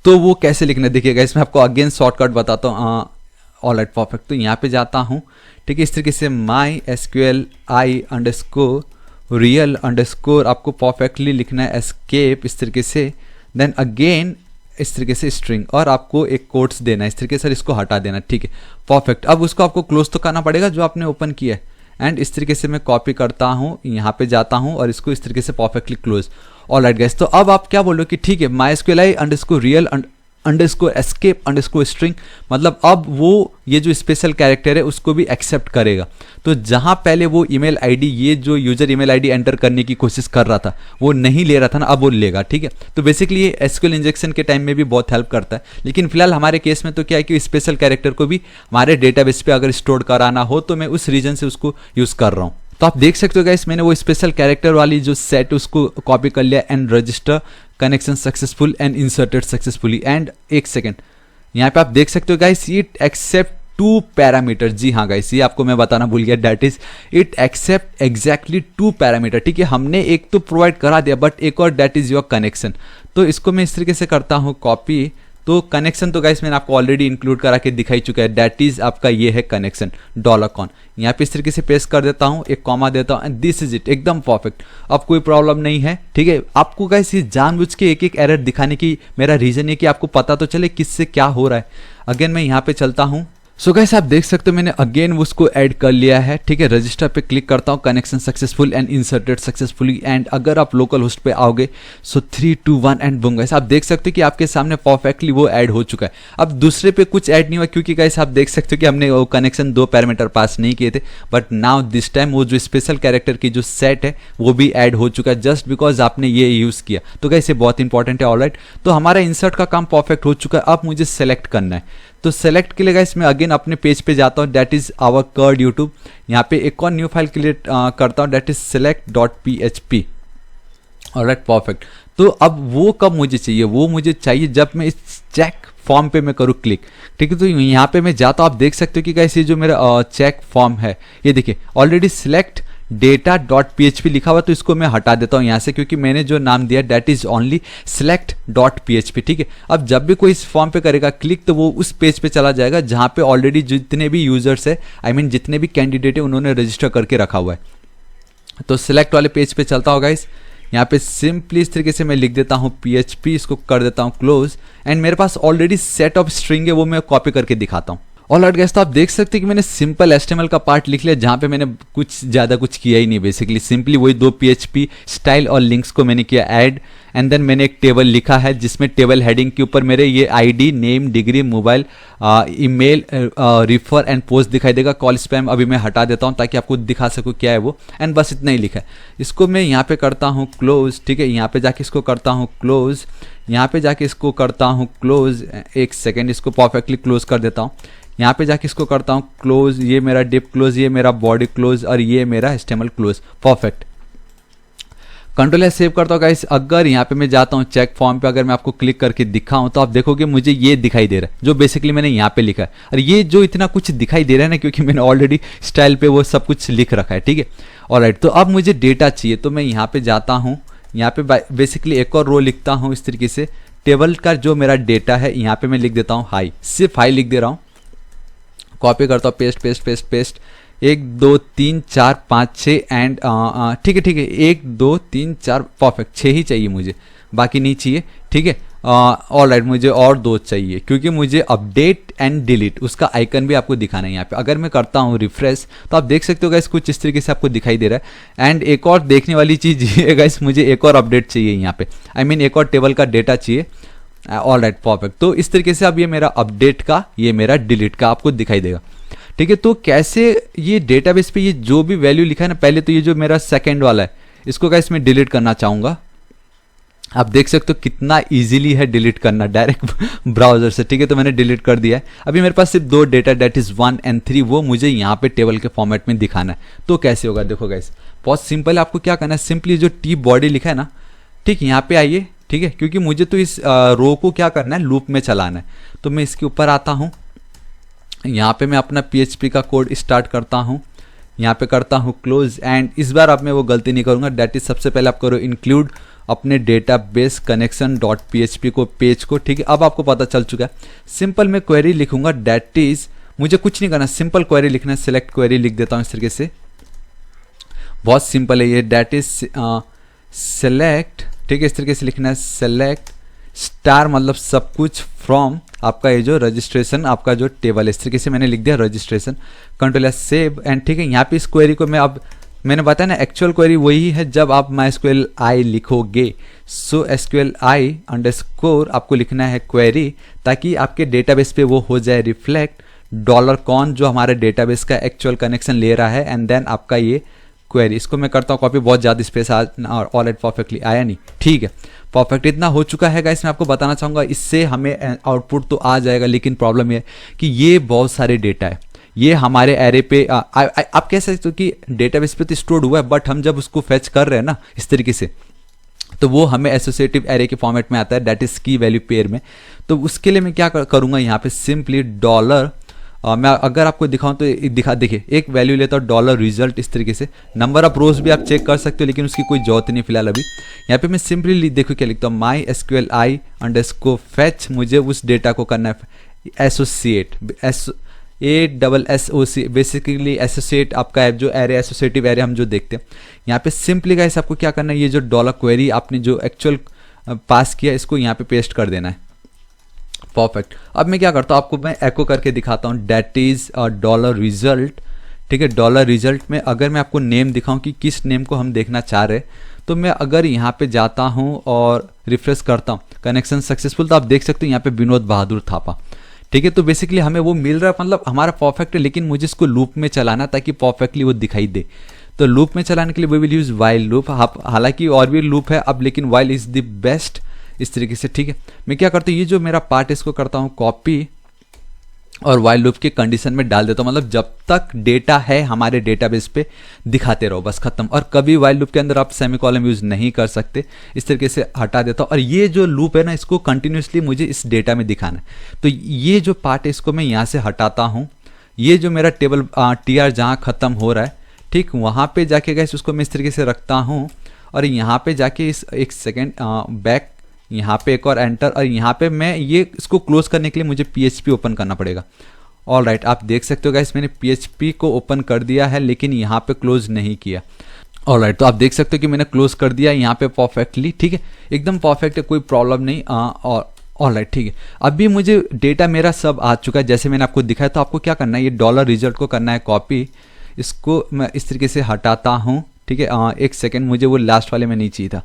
Speaker 1: तो वो कैसे लिखना है देखिएगा, इसमें आपको अगेन शॉर्टकट बताता हूँ। ऑलराइट, परफेक्ट, तो यहाँ पे जाता हूँ, ठीक है। इस तरीके से MySQLi अंडरस्कोर रियल अंडरस्कोर आपको परफेक्टली लिखना है, एस्केप इस तरीके से, देन अगेन इस तरीके से स्ट्रिंग, और आपको एक कोट्स देना है इस तरीके से, इसको हटा देना, ठीक है, परफेक्ट। अब उसको आपको क्लोज तो करना पड़ेगा जो आपने ओपन किया है, एंड इस तरीके से मैं कॉपी करता हूँ, यहाँ पे जाता हूँ और इसको इस तरीके से परफेक्टली क्लोज। ऑलराइट गाइस, तो अब आप क्या बोल रहे हो कि ठीक है, MySQLi underscore real underscore escape underscore string, मतलब अब वो ये जो स्पेशल कैरेक्टर है उसको भी एक्सेप्ट करेगा। तो जहां पहले वो ईमेल आईडी, ये जो यूजर ईमेल आईडी एंटर करने की कोशिश कर रहा था वो नहीं ले रहा था ना, अब वो लेगा, ठीक है। तो बेसिकली ये एसक्यूएल इंजेक्शन के टाइम में भी बहुत हेल्प करता है, लेकिन फिलहाल हमारे केस में तो क्या है कि स्पेशल कैरेक्टर को भी हमारे डेटाबेस पे अगर स्टोर कराना हो तो मैं उस रीजन से उसको यूज कर रहा हूँ। तो आप देख सकते हो गाइस, मैंने वो स्पेशल कैरेक्टर वाली जो सेट उसको कॉपी कर लिया, and register connection successful and inserted successfully. And एक सेकेंड, यहाँ पे आप देख सकते हो गाइस, इट एक्सेप्ट 2 पैरामीटर। जी हाँ गाइस, ये आपको मैं बताना भूल गया, that is it accept exactly 2 parameter, ठीक है। हमने एक तो प्रोवाइड करा दिया, बट एक और, दैट इज योर कनेक्शन। तो इसको मैं इस तरीके से करता हूँ कॉपी, तो कनेक्शन तो गाइस मैंने आपको ऑलरेडी इंक्लूड करा के दिखाई चुका है, दैट इज आपका ये है कनेक्शन $कॉन। यहाँ पे इस तरीके से पेस्ट कर देता हूँ, एक कॉमा देता हूँ, एंड दिस इज इट, एकदम परफेक्ट। अब कोई प्रॉब्लम नहीं है, ठीक है। आपको गाइस ये जानबूझ के एक एक एरर दिखाने की मेरा रीजन है कि आपको पता तो चले किससे क्या हो रहा है। अगेन मैं यहाँ पे चलता हूँ, सो गाइस आप देख सकते हो मैंने अगेन उसको ऐड कर लिया है, ठीक है। रजिस्टर पे क्लिक करता हूँ, connection successful and inserted successfully, and अगर आप लोकल होस्ट पे आओगे सो 3 2 1 एंड बूम गाइस, आप देख सकते हो कि आपके सामने परफेक्टली वो ऐड हो चुका है। अब दूसरे पे कुछ ऐड नहीं हुआ क्योंकि गाइस आप देख सकते हो कि हमने वो कनेक्शन 2 पैरामीटर पास नहीं किए थे, बट नाउ दिस टाइम वो जो स्पेशल कैरेक्टर की जो सेट है वो भी ऐड हो चुका है, जस्ट बिकॉज आपने ये यूज किया। तो गाइस ये बहुत इंपॉर्टेंट है। ऑलराइट, तो हमारा इंसर्ट का काम परफेक्ट हो चुका है। अब मुझे सेलेक्ट करना है, तो सेलेक्ट के लिए गाइस मैं अगेन अपने पेज पे जाता हूँ, that is our CRUD YouTube. यहाँ पे एक और न्यू फाइल क्रिएट करता हूँ, that is select.php। Alright, perfect. तो अब वो कब मुझे चाहिए? वो मुझे चाहिए जब मैं इस चेक फॉर्म पे मैं करूँ क्लिक, ठीक है। तो यहाँ पे मैं जाता हूँ, आप देख सकते हो कि गाइस ये जो मेरा चेक फॉर्म है, ये देखिए ऑलरेडी select data.php लिखा हुआ, तो इसको मैं हटा देता हूं यहां से, क्योंकि मैंने जो नाम दिया दैट इज ओनली select.php, ठीक है। अब जब भी कोई इस फॉर्म पे करेगा क्लिक तो वो उस पेज पे चला जाएगा जहां पे ऑलरेडी जितने भी यूजर्स है, आई मीन जितने भी कैंडिडेट है उन्होंने रजिस्टर करके रखा हुआ है। तो सिलेक्ट वाले पेज पे चलता होगा इस, यहाँ पे सिंपली इस तरीके से मैं लिख देता हूँ PHP, इसको कर देता हूँ क्लोज, एंड मेरे पास ऑलरेडी सेट ऑफ स्ट्रिंग है, वो मैं कॉपी करके दिखाता हूँ। ऑलराइट गाइस, तो आप देख सकते हैं कि मैंने सिंपल HTML का पार्ट लिख लिया, जहां पे मैंने कुछ ज़्यादा कुछ किया ही नहीं, बेसिकली सिंपली वही 2 PHP स्टाइल और लिंक्स को मैंने किया ऐड, एंड देन मैंने एक टेबल लिखा है जिसमें टेबल हेडिंग के ऊपर मेरे ये ID, name, degree, mobile, email, refer and post दिखाई देगा। कॉल स्पैम अभी मैं हटा देता हूँ ताकि आपको दिखा सकूँ क्या है वो, एंड बस इतना ही लिखा है। इसको मैं यहाँ पे करता हूँ क्लोज, ठीक है। यहाँ पे जाके इसको करता हूँ क्लोज, यहाँ पे जाके इसको करता हूँ क्लोज, एक सेकेंड, इसको परफेक्टली क्लोज कर देता हूँ। यहाँ पे जाके इसको करता हूँ क्लोज, ये मेरा डिप क्लोज, ये मेरा बॉडी क्लोज, और ये मेरा HTML close, perfect. Control save करता हूँ गाइस। अगर यहाँ पे मैं जाता हूँ चेक फॉर्म पे, अगर मैं आपको क्लिक करके दिखाऊं तो आप देखोगे मुझे ये दिखाई दे रहा है जो बेसिकली मैंने यहाँ पे लिखा है, और ये जो इतना कुछ दिखाई दे रहा है ना, क्योंकि मैंने ऑलरेडी स्टाइल पे वो सब कुछ लिख रखा है, ठीक है। ऑलराइट, तो अब मुझे डेटा चाहिए, तो मैं यहाँ पे जाता हूँ, यहाँ पे बेसिकली एक और रो लिखता हूँ इस तरीके से, टेबल का जो मेरा डेटा है यहाँ पे मैं लिख देता हूँ हाई, सिर्फ हाई लिख दे रहा हूँ, कॉपी करता हूँ, paste paste paste paste, 1 2 3 4 5 6 and ठीक है ठीक है, 1 2 3 4 परफेक्ट, 6 ही चाहिए मुझे, बाकी नहीं चाहिए, ठीक है। ऑलराइट, मुझे और 2 चाहिए क्योंकि मुझे अपडेट एंड डिलीट उसका आइकन भी आपको दिखाना है यहाँ पे। अगर मैं करता हूँ रिफ्रेश तो आप देख सकते हो गाइस कुछ इस तरीके से आपको दिखाई दे रहा है। एंड एक और देखने वाली चीज़ ये है गाइस, मुझे एक और अपडेट चाहिए यहाँ पे, आई मीन एक और टेबल का डेटा चाहिए। Alright, perfect. तो इस तरीके से अब ये मेरा अपडेट का, ये मेरा डिलीट का आपको दिखाई देगा, ठीक है। तो कैसे ये डेटाबेस पे ये जो भी वैल्यू लिखा है ना, पहले तो ये जो मेरा सेकंड वाला है इसको गाइस मैं डिलीट करना चाहूंगा। आप देख सकते हो कितना इजीली है डिलीट करना डायरेक्ट ब्राउजर से, ठीक है। तो मैंने डिलीट कर दिया है। अभी मेरे पास सिर्फ दो डेटा डेट इज 1 और 3, वो मुझे यहाँ पे टेबल के फॉर्मेट में दिखाना है। तो कैसे होगा देखो गाइस, बहुत सिंपल है। आपको क्या करना है, सिंपली जो टी बॉडी लिखा है ना, ठीक, यहाँ पे आइए, ठीक है, क्योंकि मुझे तो इस रो को क्या करना है, लूप में चलाना है। तो मैं इसके ऊपर आता हूँ, यहाँ पे मैं अपना PHP का कोड स्टार्ट करता हूँ, यहाँ पे करता हूँ क्लोज, एंड इस बार अब मैं वो गलती नहीं करूँगा। डेट इज सबसे पहले आप करो इंक्लूड अपने डेटाबेस कनेक्शन डॉट PHP को, पेज को, ठीक है। अब आपको पता चल चुका है। सिंपल मैं क्वेरी लिखूंगा, डेट इज, मुझे कुछ नहीं करना, सिंपल क्वेरी लिखना है। सिलेक्ट क्वेरी लिख देता हूँ इस तरीके से, बहुत सिंपल है ये। डेट इज सेलेक्ट, ठीक है, इस तरीके से लिखना है। सेलेक्ट स्टार मतलब सब कुछ, फ्रॉम आपका ये जो रजिस्ट्रेशन आपका जो टेबल है, इस तरीके से मैंने लिख दिया registration. Control S save, and ठीक है, यहाँ पे इस क्वेरी को मैं, अब मैंने बताया ना एक्चुअल क्वेरी वही है जब आप MySQL लिखोगे। सो SQLi_ आपको लिखना है क्वेरी, ताकि आपके डेटाबेस पे वो हो जाए रिफ्लेक्ट $कॉन जो हमारे डेटाबेस का एक्चुअल कनेक्शन ले रहा है, एंड देन आपका ये क्वेरी। इसको मैं करता हूँ कॉपी, बहुत ज़्यादा स्पेस ऑल एट परफेक्टली आया नहीं, ठीक है, परफेक्ट इतना हो चुका है गाइस। मैं आपको बताना चाहूँगा इससे हमें आउटपुट तो आ जाएगा, लेकिन प्रॉब्लम ये कि ये बहुत सारे डेटा है, ये हमारे एरे पे आप कह सकते हो कि डेटाबेस पे तो स्टोर्ड हुआ है, बट हम जब उसको फेच कर रहे हैं ना इस तरीके से, तो वो हमें एसोसिएटिव एरे के फॉर्मेट में आता है, दैट इज की वैल्यू पेयर में। तो उसके लिए मैं क्या करूँगा, यहाँ पे सिंपली डॉलर, मैं अगर आपको दिखाऊं तो देखिए एक वैल्यू लेता हूँ $रिजल्ट, इस तरीके से। नंबर ऑफ रोज भी आप चेक कर सकते हो, लेकिन उसकी कोई जरूरत नहीं फिलहाल अभी। यहाँ पे मैं सिंपली देखो क्या लिखता हूँ, MySQLi_fetch, मुझे उस डेटा को करना है एसोसिएट, ASSOC, बेसिकली एसोसिएट आपका है जो एरे, एसोसिएटिव एरे हम जो देखते हैं। यहाँ पे सिंपली गाइस आपको क्या करना है, ये जो डॉलर क्वेरी आपने जो एक्चुअल पास किया इसको यहाँ पे पेस्ट कर देना है। परफेक्ट। अब मैं क्या करता हूँ, आपको मैं एको करके दिखाता हूँ, डेट इज $रिजल्ट, ठीक है। $रिजल्ट में अगर मैं आपको नेम दिखाऊं कि किस नेम को हम देखना चाह रहे, तो मैं अगर यहाँ पे जाता हूँ और रिफ्रेश करता हूँ, कनेक्शन सक्सेसफुल, तो आप देख सकते हो यहाँ पे विनोद बहादुर थापा, ठीक है। तो बेसिकली हमें वो मिल रहा है, मतलब हमारा परफेक्ट है, लेकिन मुझे इसको लूप में चलाना ताकि परफेक्टली वो दिखाई दे। तो लूप में चलाने के लिए we will use while loop, हालांकि और भी लूप है अब, लेकिन वाइल इज द बेस्ट, इस तरीके से, ठीक है। मैं क्या करता हूँ, ये जो मेरा पार्ट है इसको करता हूँ कॉपी और वाइल लूप के कंडीशन में डाल देता हूँ, मतलब जब तक डेटा है हमारे डेटाबेस पे दिखाते रहो, बस खत्म। और कभी वाइल लूप के अंदर आप सेमीकोलन यूज नहीं कर सकते, इस तरीके से हटा देता हूँ। और ये जो लूप है ना, इसको कंटिन्यूसली मुझे इस डेटा में दिखाना है। तो ये जो पार्ट है इसको मैं यहाँ से हटाता हूँ। ये जो मेरा टेबल TR जहाँ खत्म हो रहा है, ठीक, वहाँ पे जाके गैस उसको मैं इस तरीके से रखता हूँ, और यहाँ पे जाके इस एक सेकेंड बैक, यहाँ पे एक और एंटर, और यहाँ पे मैं ये इसको क्लोज करने के लिए मुझे PHP ओपन करना पड़ेगा। ऑल राइट, आप देख सकते हो गाइस मैंने PHP को ओपन कर दिया है, लेकिन यहाँ पे क्लोज नहीं किया। ऑल राइट, तो आप देख सकते हो कि मैंने क्लोज कर दिया यहाँ पे परफेक्टली, ठीक है, एकदम परफेक्ट है, कोई प्रॉब्लम नहीं। और ऑल राइट, ठीक है। अभी मुझे डेटा मेरा सब आ चुका है जैसे मैंने आपको दिखाया। तो आपको क्या करना है, ये $रिजल्ट को करना है कॉपी, इसको मैं इस तरीके से हटाता हूँ, ठीक है। एक सेकेंड, मुझे वो लास्ट वाले में नहीं चाहिए था।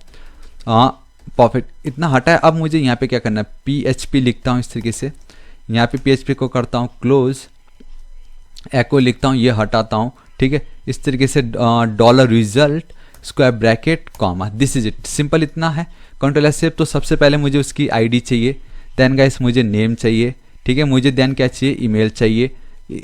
Speaker 1: परफेक्ट, इतना हटा है। अब मुझे यहाँ पे क्या करना है, PHP लिखता हूँ इस तरीके से, यहाँ पे PHP को करता हूँ क्लोज, एको लिखता हूँ, ये हटाता हूँ, ठीक है, इस तरीके से $result square bracket comma, this is it, simple इतना है। Control S save. तो सबसे पहले मुझे उसकी ID चाहिए, देन गाइस मुझे नेम चाहिए, ठीक है, मुझे देन क्या चाहिए, ईमेल चाहिए,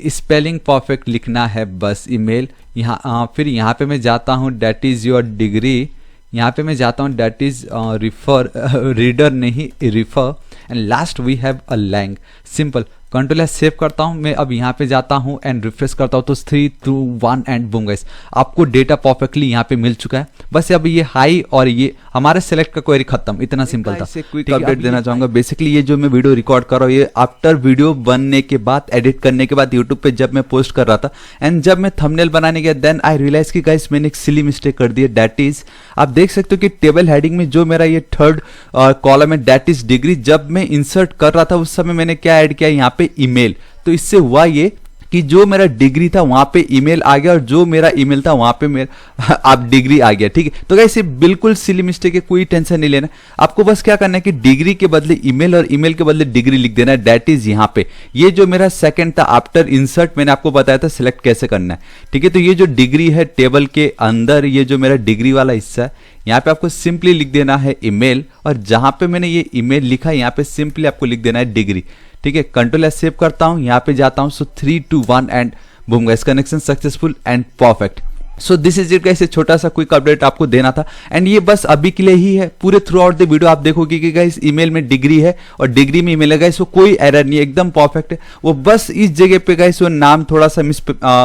Speaker 1: स्पेलिंग परफेक्ट लिखना है बस, ईमेल। यहाँ फिर यहाँ पे मैं जाता हूँ डेट इज़ योर डिग्री, यहाँ पे मैं जाता हूँ डेट इज रीडर नहीं refer, and last we have a lang, simple. Control S save करता हूँ मैं। अब यहाँ पे जाता हूँ एंड रिफ्रेश करता हूँ, तो 3, 2, 1 एंड बूम गाइस, आपको डेटा परफेक्टली यहाँ पे मिल चुका है। बस अब ये हाई और ये हमारे सेलेक्ट का क्वेरी खत्म, इतना सिंपल था। क्विक अपडेट देना चाहूंगा, बेसिकली ये जो मैं वीडियो रिकॉर्ड कर रहा हूँ, ये आफ्टर वीडियो बनने के बाद, एडिट करने के बाद यूट्यूब पे जब मैं पोस्ट कर रहा था, एंड जब मैं थंबनेल बनाने गया, देन आई रियलाइज कि गाइस मैंने एक सिली मिस्टेक कर दी है। दैट इज, आप देख सकते हो कि टेबल हेडिंग में जो मेरा ये थर्ड कॉलम है दैट इज डिग्री, जब मैं इंसर्ट कर रहा था उस समय मैंने क्या ऐड किया यहाँ पे, ईमेल। तो इससे हुआ ये कि जो मेरा डिग्री था वहां पे ईमेल आ गया और जो मेरा ईमेल था वहां पे मेरा आप डिग्री आ गया। ठीक है, तो गाइस ये बिल्कुल सिली मिस्टेक है, कोई टेंशन नहीं लेना। आपको बस क्या करना है कि डिग्री के बदले ईमेल और ईमेल के बदले डिग्री लिख देना है। दैट इज यहाँ पे ये जो मेरा सेकंड था आफ्टर इंसर्ट, मैंने आपको बताया था सिलेक्ट कैसे करना है। ठीक है, तो ये जो डिग्री है टेबल के अंदर, ये जो मेरा डिग्री वाला हिस्सा है, यहाँ पे आपको सिंपली लिख देना है ईमेल, और जहां पे मैंने ये ईमेल लिखा है यहाँ पे सिंपली आपको लिख देना है डिग्री। ठीक है, कंट्रोल एस सेव करता हूं, यहाँ पे जाता हूं, सो 3 2 1 and boom guys, connection successful and perfect. So this is it guys, छोटा सा क्विक अपडेट आपको देना था, एंड ये बस अभी के लिए ही है। पूरे थ्रू आउट द वीडियो आप देखोगे कि गाइस ईमेल में डिग्री है और डिग्री में ईमेल है गाइस, वो कोई एरर नहीं है, एकदम परफेक्ट है। वो बस इस जगह पे गाइस वो नाम थोड़ा सा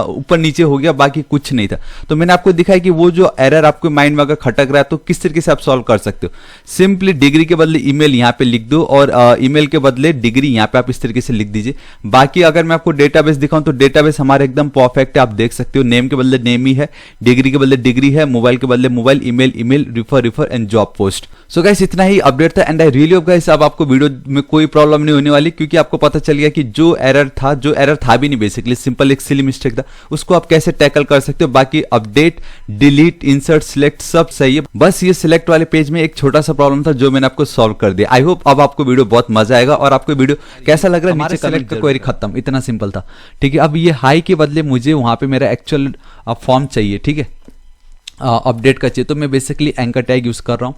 Speaker 1: ऊपर नीचे हो गया, बाकी कुछ नहीं था। तो मैंने आपको दिखाया कि वो जो एरर आपके माइंड में अगर खटक रहा है तो किस तरीके से आप सॉल्व कर सकते हो। सिंपली डिग्री के बदले ईमेल यहाँ पे लिख दो और ईमेल के बदले डिग्री यहाँ पे आप इस तरीके से लिख दीजिए। बाकी अगर मैं आपको डेटाबेस दिखाऊं तो डेटाबेस हमारा एकदम परफेक्ट है, आप देख सकते हो। नेम के बदले नेम ही है, डिग्री के बदले डिग्री है, मोबाइल के बदले mobile, email email, refer and job post. So guys इतना ही अपडेट था, and I really hope guys अब आपको वीडियो में कोई प्रॉब्लम नहीं होने वाली, क्योंकि आपको पता चल गया कि जो एरर था भी नहीं, बेसिकली सिंपल एक सिली मिस्टेक था, उसको आप कैसे टैकल कर सकते हो। बाकी अपडेट, डिलीट, इंसर्ट, सिलेक्ट सब सही है। बस ये सिलेक्ट वाले पेज में एक छोटा सा प्रॉब्लम था जो मैंने आपको सॉल्व कर दिया। आई होप अब आपको वीडियो बहुत मजा आएगा, और आपको वीडियो कैसा लग रहा है नीचे कमेंट का क्वेरी खत्म, इतना सिंपल था। ठीक है, अब ये हाई के बदले मुझे वहां पे मेरा एक्चुअल फॉर्म चाहिए। ठीक है, अपडेट का चाहिए, तो मैं बेसिकली एंकर टैग यूज कर रहा हूँ।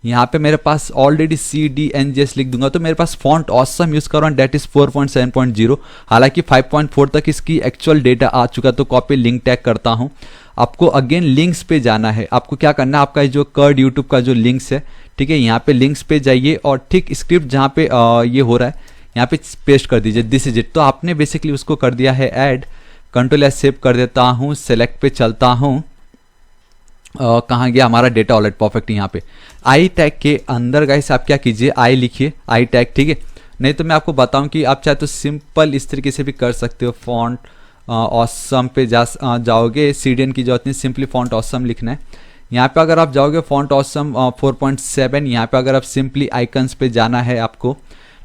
Speaker 1: यहाँ पे मेरे पास ऑलरेडी CDNGS लिख दूंगा, तो मेरे पास फॉन्ट ऑसम यूज कर रहा हूँ, डेट इज 4.7.0। हालांकि 5.4 तक इसकी एक्चुअल डेटा आ चुका, तो कॉपी लिंक टैग करता हूँ। आपको अगेन लिंक्स पे जाना है। आपको क्या करना है, आपका जो कर्ड यूट्यूब का जो लिंक्स है, ठीक है, यहाँ पे लिंक्स पे जाइए और ठीक स्क्रिप्ट जहाँ पे ये हो रहा है यहाँ पे पेस्ट कर दीजिए, दिस इज इट। तो आपने बेसिकली उसको कर दिया है ऐड। कंट्रोल एस सेव कर देता हूँ, सेलेक्ट पे चलता हूँ, कहाँ गया हमारा डेटा, ऑलरेडी परफेक्ट। यहाँ पे आई टैग के अंदर गाइस आप क्या कीजिए, आई लिखिए, आई टैग। ठीक है, नहीं तो मैं आपको बताऊं कि आप चाहे तो सिंपल इस तरीके से भी कर सकते हो। फॉन्ट ऑसम पे जाओगे, CDN की जरूरत नहीं, सिंपली फॉन्ट ऑसम लिखना है। यहाँ पे अगर आप जाओगे फॉन्ट ऑसम 4.7, यहाँ पे अगर आप सिंपली आइकन्स पे जाना है आपको।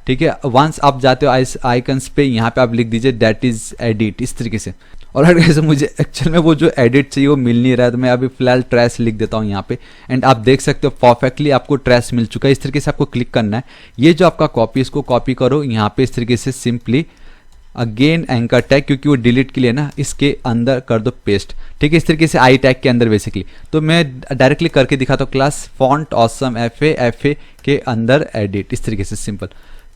Speaker 1: ठीक है, वंस आप जाते हो आइकन्स पे, यहाँ पे आप लिख दीजिए दैट इज एडिट, इस तरीके से। और अगर ऐसे मुझे एक्चुअल में वो जो एडिट चाहिए वो मिल नहीं रहा है, तो मैं अभी फिलहाल ट्रेस लिख देता हूँ यहाँ पे, एंड आप देख सकते हो परफेक्टली आपको ट्रेस मिल चुका है। इस तरीके से आपको क्लिक करना है, ये जो आपका कॉपी, इसको कॉपी करो यहाँ पे इस तरीके से, सिंपली अगेन एंकर टैग, क्योंकि वो डिलीट के लिए ना, इसके अंदर कर दो पेस्ट। ठीक है, इस तरीके से आई टैग के अंदर बेसिकली। तो मैं डायरेक्टली करके दिखाता हूँ, क्लास फॉन्ट ऑसम FA के अंदर एडिट, इस तरीके से सिंपल।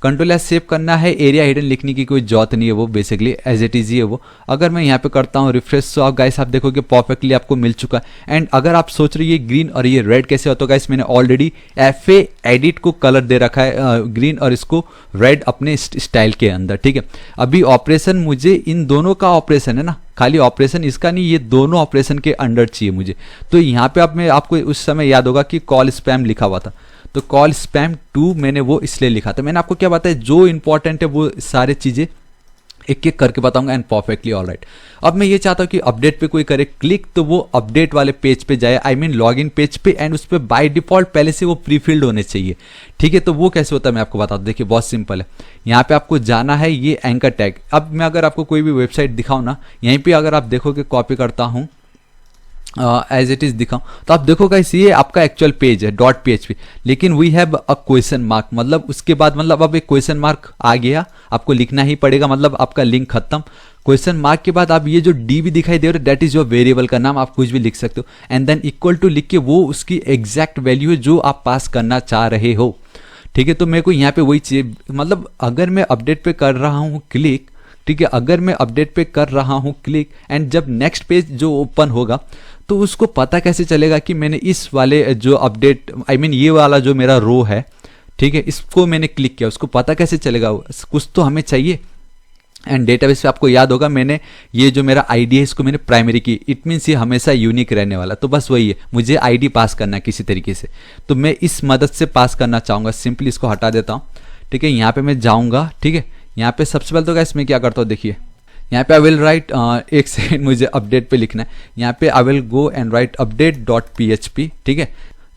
Speaker 1: कंट्रोल एस सेव करना है, एरिया हिडन लिखने की कोई जरूरत नहीं है, वो बेसिकली एज इट इज ही है वो। अगर मैं यहाँ पे करता हूँ रिफ्रेश, तो गाइस आप देखोगे परफेक्टली आपको मिल चुका है। एंड अगर आप सोच रहे ये ग्रीन और ये रेड कैसे होता है, गाइस मैंने ऑलरेडी FA एडिट को कलर दे रखा है ग्रीन और इसको रेड अपने स्टाइल के अंदर। ठीक है, अभी ऑपरेशन मुझे इन दोनों का ऑपरेशन है ना, खाली ऑपरेशन इसका नहीं, ये दोनों ऑपरेशन के अंडर चाहिए मुझे। तो यहाँ पे अब मैं आपको उस समय याद होगा कि कॉल स्पैम लिखा हुआ था, तो कॉल स्पैम 2 मैंने वो इसलिए लिखा था। मैंने आपको क्या बताया, जो इंपॉर्टेंट है वो सारी चीजें एक एक करके बताऊंगा, एंड परफेक्टली ऑलराइट। अब मैं ये चाहता हूँ कि अपडेट पे कोई करे क्लिक, तो वो अपडेट वाले पेज पे जाए, आई मीन लॉगिन पेज पे, एंड उस पर बाय डिफॉल्ट पहले से वो प्री फिल्ड होने चाहिए। ठीक है, तो वो कैसे होता है मैं आपको बताता हूँ। देखिए बहुत सिंपल है, यहाँ पे आपको जाना है, ये एंकर टैग। अब मैं अगर आपको कोई भी वेबसाइट दिखाऊँ ना, यहीं पर अगर आप देखोगे, कॉपी करता हूँ एज इट इज दिखाऊं, तो आप देखो गाइस ये आपका एक्चुअल पेज है .php, लेकिन we have a question mark, मतलब उसके बाद मतलब अब एक क्वेश्चन मार्क आ गया, आपको लिखना ही पड़ेगा, मतलब आपका लिंक खत्म। क्वेश्चन मार्क के बाद आप ये जो डी भी दिखाई दे रहा है, दैट इज योर वेरिएबल का नाम, आप कुछ भी लिख सकते हो, एंड देन इक्वल टू लिख के वो उसकी एग्जैक्ट वैल्यू है जो आप पास करना चाह रहे हो। ठीक है, तो मेरे को यहाँ पे वही चाहिए, मतलब अगर मैं अपडेट पे कर रहा हूँ क्लिक, ठीक है, अगर मैं अपडेट पे कर रहा हूँ क्लिक, एंड जब नेक्स्ट पेज जो ओपन होगा तो उसको पता कैसे चलेगा कि मैंने इस वाले जो अपडेट, आई मीन ये वाला जो मेरा रो है, ठीक है, इसको मैंने क्लिक किया, उसको पता कैसे चलेगा, कुछ तो हमें चाहिए। एंड डेटाबेस पे आपको याद होगा मैंने ये जो मेरा आईडी है इसको मैंने प्राइमरी की, इट मीन्स ये हमेशा यूनिक रहने वाला, तो बस वही है, मुझे आईडी पास करना है किसी तरीके से, तो मैं इस मदद से पास करना चाहूँगा। सिंपली इसको हटा देता हूँ। ठीक है, यहाँ पे मैं जाऊँगा। ठीक है, यहाँ पे सबसे पहले तो गाइस मैं क्या करता हूँ, देखिए यहाँ पे आई विल राइट, एक सेकेंड मुझे अपडेट पे लिखना है, यहाँ पे I will go and right update.php। ठीक है,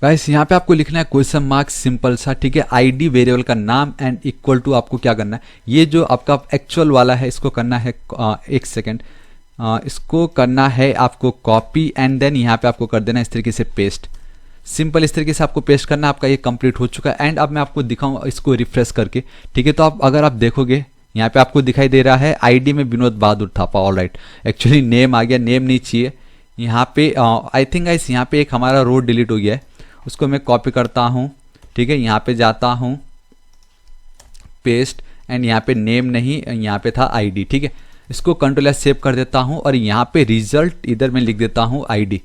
Speaker 1: गाइस यहाँ पे आपको लिखना है क्वेश्चन मार्क सिंपल सा, ठीक है, आईडी वेरिएबल का नाम एंड इक्वल टू आपको क्या करना है, ये जो आपका एक्चुअल वाला है इसको करना है एक सेकेंड, इसको करना है आपको कॉपी एंड देन यहाँ पे आपको कर देना इस तरीके से पेस्ट। सिंपल इस तरीके से आपको पेस्ट करना, आपका ये कंप्लीट हो चुका है। एंड अब मैं आपको दिखाऊँ इसको रिफ्रेश करके, ठीक है। तो आप अगर आप देखोगे यहाँ पे आपको दिखाई दे रहा है आईडी में Vinod Bahadur Thapa, all right. Actually name आ गया, नेम नहीं चाहिए यहाँ पे। आई थिंक गाइस यहाँ पे एक हमारा रो डिलीट हो गया है, उसको मैं कॉपी करता हूँ, ठीक है, यहाँ पे जाता हूँ पेस्ट एंड यहाँ पे नेम नहीं, यहाँ पे था आईडी, ठीक है। इसको कंट्रोल एस सेव कर देता हूँ और यहाँ पे रिजल्ट इधर मैं लिख देता हूँ ID,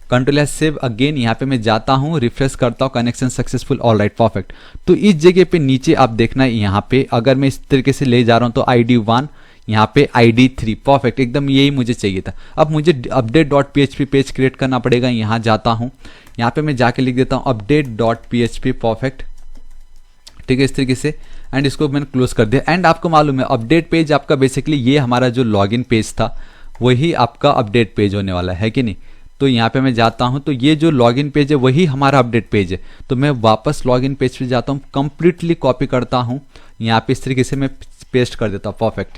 Speaker 1: control S save again, यहाँ पे मैं जाता हूँ रिफ्रेश करता हूँ, connection successful, all right, perfect. तो इस जगह पे नीचे आप देखना यहाँ पे अगर मैं इस तरीके से ले जा रहा हूँ तो ID1, यहाँ पे ID3, परफेक्ट, एकदम यही मुझे चाहिए था। अब मुझे update.php पेज क्रिएट करना पड़ेगा, यहाँ जाता हूँ, यहाँ पे मैं जाके लिख देता हूँ update.php, परफेक्ट, ठीक है, इस तरीके से। एंड इसको मैंने क्लोज कर दिया। एंड आपको मालूम है अपडेट पेज आपका बेसिकली ये हमारा जो लॉगिन पेज था वही आपका अपडेट पेज होने वाला है कि नहीं। तो यहाँ पे मैं जाता हूँ तो ये जो लॉगिन पेज है वही हमारा अपडेट पेज है। तो मैं वापस लॉगिन पेज पे जाता हूँ, कंप्लीटली कॉपी करता हूँ, यहाँ पे इस तरीके से मैं पेस्ट कर देता हूँ, परफेक्ट।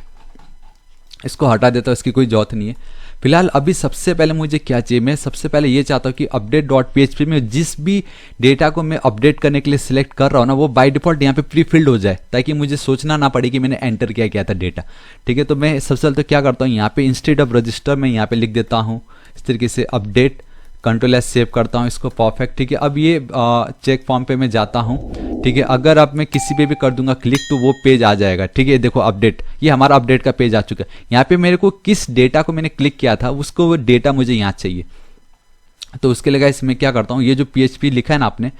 Speaker 1: इसको हटा देता हूँ, इसकी कोई जरूरत नहीं है फिलहाल। अभी सबसे पहले मुझे क्या चाहिए, मैं सबसे पहले ये चाहता हूँ कि update.php में जिस भी डेटा को मैं अपडेट करने के लिए सिलेक्ट कर रहा हूँ ना वो बाय डिफॉल्ट यहाँ पे प्री फिल्ड हो जाए, ताकि मुझे सोचना ना पड़े कि मैंने एंटर किया था डेटा, ठीक है। तो मैं सबसे पहले तो क्या करता हूँ, यहाँ पे इंस्टेड ऑफ रजिस्टर मैं यहाँ पे लिख देता हूँ इस तरीके से अपडेट, कंट्रोल एस सेव करता हूँ इसको, परफेक्ट, ठीक है। अब ये चेक फॉर्म पे मैं जाता हूँ, ठीक है। अगर अब मैं किसी पे भी कर दूंगा क्लिक तो वो पेज आ जाएगा, ठीक है। देखो अपडेट, ये हमारा अपडेट का पेज आ चुका है। यहाँ पे मेरे को किस डेटा को मैंने क्लिक किया था उसको वो डेटा मुझे यहाँ चाहिए। तो उसके लिए गाइस मैं क्या करता हूँ, ये जो PHP लिखा है ना आपने,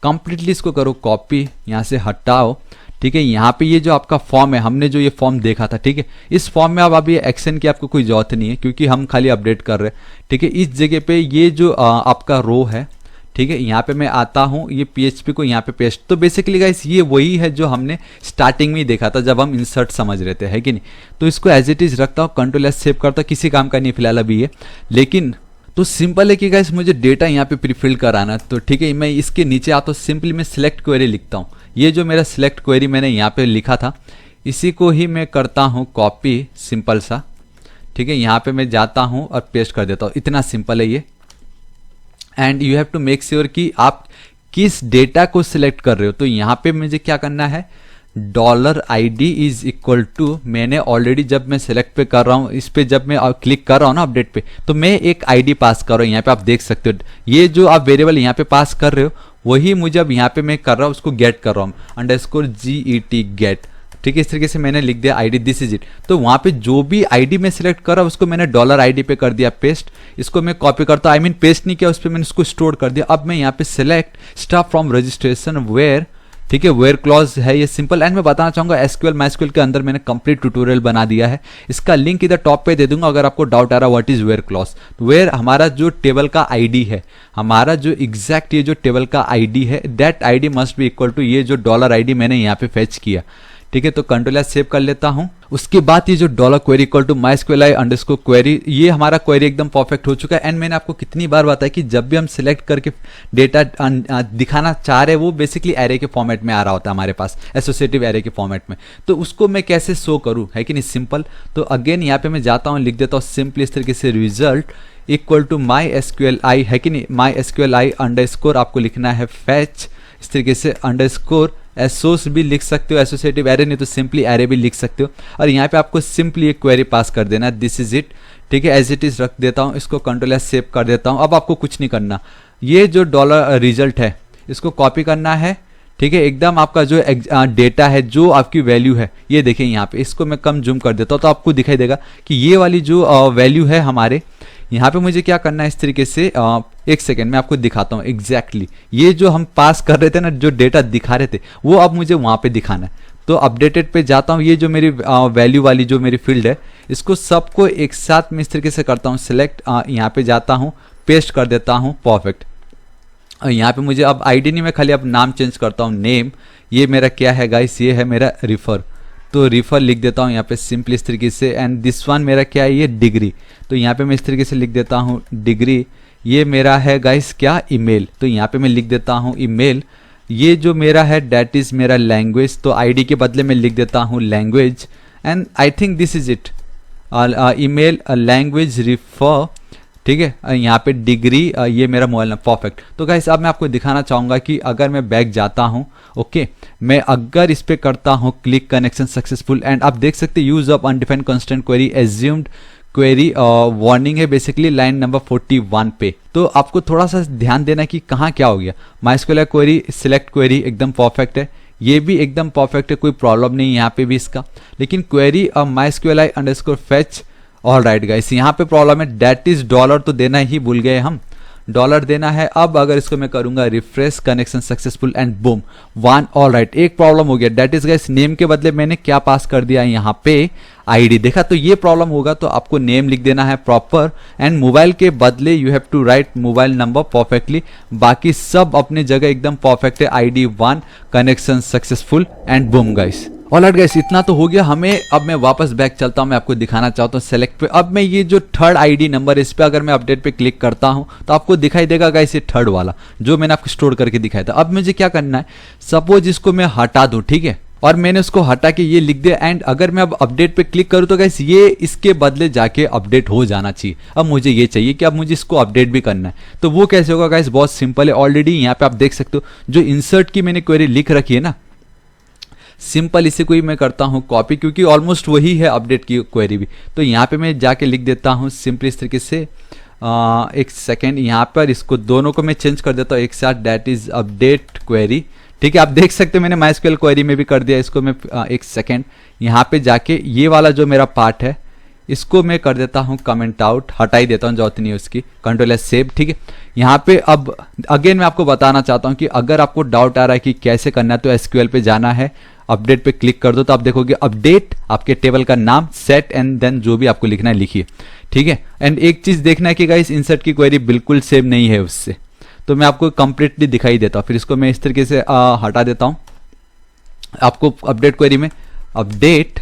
Speaker 1: कंप्लीटली इसको करो कॉपी, यहाँ से हटाओ, ठीक है। यहाँ पे ये जो आपका फॉर्म है, हमने जो ये फॉर्म देखा था, ठीक है, इस फॉर्म में अब अभी एक्शन की आपको कोई जरूरत नहीं है क्योंकि हम खाली अपडेट कर रहे हैं, ठीक है। इस जगह पे ये जो आपका रो है, ठीक है, यहाँ पे मैं आता हूँ, ये PHP को यहाँ पे पेस्ट। तो बेसिकली गाइस ये वही है जो हमने स्टार्टिंग में ही देखा था जब हम इंसर्ट समझ रहे थे, है कि नहीं। तो इसको एज इट इज रखता हूँ, कंट्रोल एस सेव करता हूँ, किसी काम का नहीं फिलहाल अभी ये, लेकिन तो सिंपल है कि गाइस मुझे डेटा यहाँ पे प्रीफिल कराना, तो ठीक है, मैं इसके नीचे आता हूँ, सिंपली मैं सिलेक्ट क्वेरी लिखता हूँ। ये जो मेरा सिलेक्ट क्वेरी मैंने यहाँ पे लिखा था इसी को ही मैं करता हूँ कॉपी, सिंपल सा, ठीक है। यहाँ पे मैं जाता हूँ और पेस्ट कर देता हूँ, इतना सिंपल है ये। And you have to make sure कि आप किस डेटा को सिलेक्ट कर रहे हो। तो यहाँ पे मुझे क्या करना है, $ID इज इक्वल टू, मैंने ऑलरेडी जब मैं सेलेक्ट पे कर रहा हूँ, इस पे जब मैं क्लिक कर रहा हूँ ना अपडेट पे, तो मैं एक आईडी पास कर रहा हूँ। यहाँ पे आप देख सकते हो ये जो आप वेरिएबल यहाँ पे पास कर रहे हो वही मुझे अब यहाँ पे मैं कर रहा हूँ, उसको गेट कर रहा हूँ, _get गेट, ठीक है। इस तरीके से मैंने लिख दिया आईडी, दिस इज इट। तो वहाँ पे जो भी आईडी मैं सिलेक्ट कर रहा हूँ उसको मैंने $ID पे कर दिया पेस्ट। इसको मैं कॉपी करता हूँ, आई मीन पेस्ट नहीं किया, उस पर मैंने उसको स्टोर कर दिया। अब मैं यहाँ पे select start from registration where, ठीक है, वेयर क्लॉज है ये सिंपल। एंड मैं बताना चाहूंगा एसक्यूएल माइस्क्यूएल के अंदर मैंने कंप्लीट ट्यूटोरियल बना दिया है, इसका लिंक इधर टॉप पे दे दूंगा अगर आपको डाउट आ रहा what is where clause. Where हमारा जो टेबल का आईडी है, हमारा जो एग्जैक्ट ये जो टेबल का आईडी है, that ID must be equal to ये जो $ID मैंने यहाँ पे फेच किया, ठीक है। तो कंट्रोल एस सेव कर लेता हूं। उसके बाद ये जो $query इक्वल टू mysqli_query, ये हमारा क्वेरी एकदम परफेक्ट हो चुका है। एंड मैंने आपको कितनी बार बताया कि जब भी हम सिलेक्ट करके डेटा दिखाना चाह रहे हैं वो बेसिकली एरे के फॉर्मेट में आ रहा होता है हमारे पास, एसोसिएटिव एरे के फॉर्मेट में। तो उसको मैं कैसे शो करूं, है कि नहीं, सिंपल। तो अगेन यहाँ पे मैं जाता हूँ, लिख देता हूँ सिंपली इस तरीके से रिजल्ट इक्वल टू mysqli, है कि नहीं, mysqli_ आपको लिखना है फैच, इस तरीके से अंडरस्कोर एसोस भी लिख सकते हो, एसोसिएटिव एरे नहीं तो सिंपली एरे भी लिख सकते हो। और यहाँ पे आपको सिंपली एक क्वेरी पास कर देना, दिस इज इट, ठीक है। एज इट इज रख देता हूँ, इसको कंट्रोल एस सेव कर देता हूँ। अब आपको कुछ नहीं करना, ये जो $रिजल्ट है इसको कॉपी करना है, ठीक है। एकदम आपका जो डेटा है, जो आपकी वैल्यू है, ये देखिए यहाँ पे, इसको मैं कम जूम कर देता हूँ तो आपको दिखाई देगा कि ये वाली जो वैल्यू है हमारे, यहाँ पे मुझे क्या करना है इस तरीके से, एक सेकेंड मैं आपको दिखाता हूँ एग्जैक्टली ये जो हम पास कर रहे थे ना, जो डेटा दिखा रहे थे वो अब मुझे वहाँ पे दिखाना है। तो अपडेटेड पे जाता हूँ, ये जो मेरी वैल्यू वाली जो मेरी फील्ड है इसको सबको एक साथ में इस तरीके से करता हूँ सिलेक्ट, यहाँ पे जाता हूँ, पेस्ट कर देता हूँ, परफेक्ट। यहाँ पे मुझे अब आईडी नहीं, मैं खाली अब नाम चेंज करता हूँ, नेम, ये मेरा क्या है गाइस, ये है मेरा रिफर। तो रिफर लिख देता हूँ यहाँ पे सिंपल इस तरीके से। एंड दिस वन मेरा क्या है, ये डिग्री, तो यहाँ पे मैं इस तरीके से लिख देता हूँ डिग्री। ये मेरा है गाइस क्या, ईमेल, तो यहाँ पे मैं लिख देता हूँ ईमेल। ये जो मेरा है डैट इज मेरा लैंग्वेज, तो आईडी के बदले में लिख देता हूँ language. And I think this is it, email language refer, ठीक है। यहाँ पे डिग्री, ये मेरा मोबाइल नंबर, परफेक्ट। तो गाइस अब मैं आपको दिखाना चाहूँगा कि अगर मैं बैक जाता हूँ, ओके, मैं अगर इस पे करता हूँ क्लिक कनेक्शन सक्सेसफुल, एंड आप देख सकते हैं use of undefined constant query assumed query, warning है बेसिकली लाइन नंबर 41 पे। तो आपको थोड़ा सा ध्यान देना कि कहाँ क्या हो गया। माइस्क्यूएल क्वेरी सिलेक्ट क्वेरी एकदम परफेक्ट है, ये भी एकदम परफेक्ट है, कोई प्रॉब्लम नहीं यहाँ पे भी इसका। लेकिन query MySQLi underscore fetch, all right guys, यहाँ पे प्रॉब्लम है, डैट इज डॉलर तो देना ही भूल गए हम, डॉलर देना है। अब अगर इसको मैं करूंगा refresh connection successful and boom 1, all right, एक प्रॉब्लम हो गया, डैट इज गाइस नेम के बदले मैंने क्या पास कर दिया यहाँ पे, आईडी। देखा, तो ये प्रॉब्लम होगा, तो आपको नेम लिख देना है प्रॉपर, एंड मोबाइल के बदले you have to write mobile number perfectly. बाकी सब अपने जगह एकदम परफेक्ट है, ID 1 connection successful and boom guys. Alright guys, इतना तो हो गया हमें। अब मैं वापस बैक चलता हूं, मैं आपको दिखाना चाहता हूं सेलेक्ट पे। अब मैं ये जो थर्ड आईडी नंबर, इस पे अगर मैं अपडेट पे क्लिक करता हूं तो आपको दिखाई देगा गाइस ये थर्ड वाला जो मैंने आपको स्टोर करके दिखाया था। अब मुझे क्या करना है, सपोज इसको मैं हटा दूं, ठीक है, और मैंने उसको हटा के ये लिख दिया, एंड अगर मैं अब अपडेट पे क्लिक करूं तो गाइस ये इसके बदले जाके अपडेट हो जाना चाहिए। अब मुझे ये चाहिए कि अब मुझे इसको अपडेट भी करना है, तो वो कैसे होगा गाइस, बहुत सिंपल है। ऑलरेडी यहाँ पे आप देख सकते हो जो इंसर्ट की मैंने क्वेरी लिख रखी है ना, सिंपल इसे कोई मैं करता हूँ कॉपी, क्योंकि ऑलमोस्ट वही है अपडेट की क्वेरी भी। तो यहाँ पे मैं जाके लिख देता हूँ सिंपल इस तरीके से, एक सेकेंड, यहाँ पर इसको दोनों को मैं चेंज कर देता हूँ एक साथ, डैट इज अपडेट क्वेरी, ठीक है। आप देख सकते हो मैंने MySQL क्वेरी में भी कर दिया इसको मैं। एक सेकेंड, यहाँ पे जाके ये वाला जो मेरा पार्ट है इसको मैं कर देता हूँ कमेंट आउट, हटा ही देता हूँ जरूरत नहीं है उसकी, Ctrl+S सेव, ठीक है। यहाँ पे अब अगेन मैं आपको बताना चाहता हूँ कि अगर आपको डाउट आ रहा है कि कैसे करना है, तो SQL पे जाना है, अपडेट पे क्लिक कर दो, तो आप देखोगे अपडेट, आपके टेबल का नाम, सेट, एंड देन जो भी आपको लिखना है लिखिए, ठीक है। एंड एक चीज देखना है कि गाइस इंसर्ट की क्वेरी बिल्कुल सेम नहीं है उससे, तो मैं आपको कंप्लीटली दिखाई देता हूँ। फिर इसको मैं इस तरीके से हटा देता हूँ। आपको अपडेट क्वेरी में अपडेट,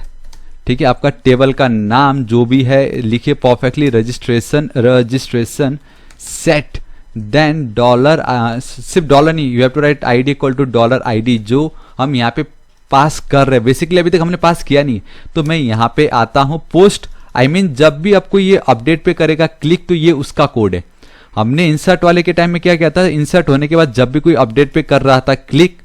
Speaker 1: ठीक है, आपका टेबल का नाम जो भी है लिखिए perfectly, registration set, then dollar, सिर्फ डॉलर नहीं, you have to write ID equal to $ID जो हम यहाँ पे पास कर रहे हैं। बेसिकली अभी तक हमने पास किया नहीं, तो मैं यहाँ पे आता हूँ पोस्ट, आई मीन जब भी आपको ये अपडेट पे करेगा क्लिक, तो ये उसका कोड है। हमने इंसर्ट वाले के टाइम में क्या किया था, इंसर्ट होने के बाद जब भी कोई अपडेट पे कर रहा था क्लिक,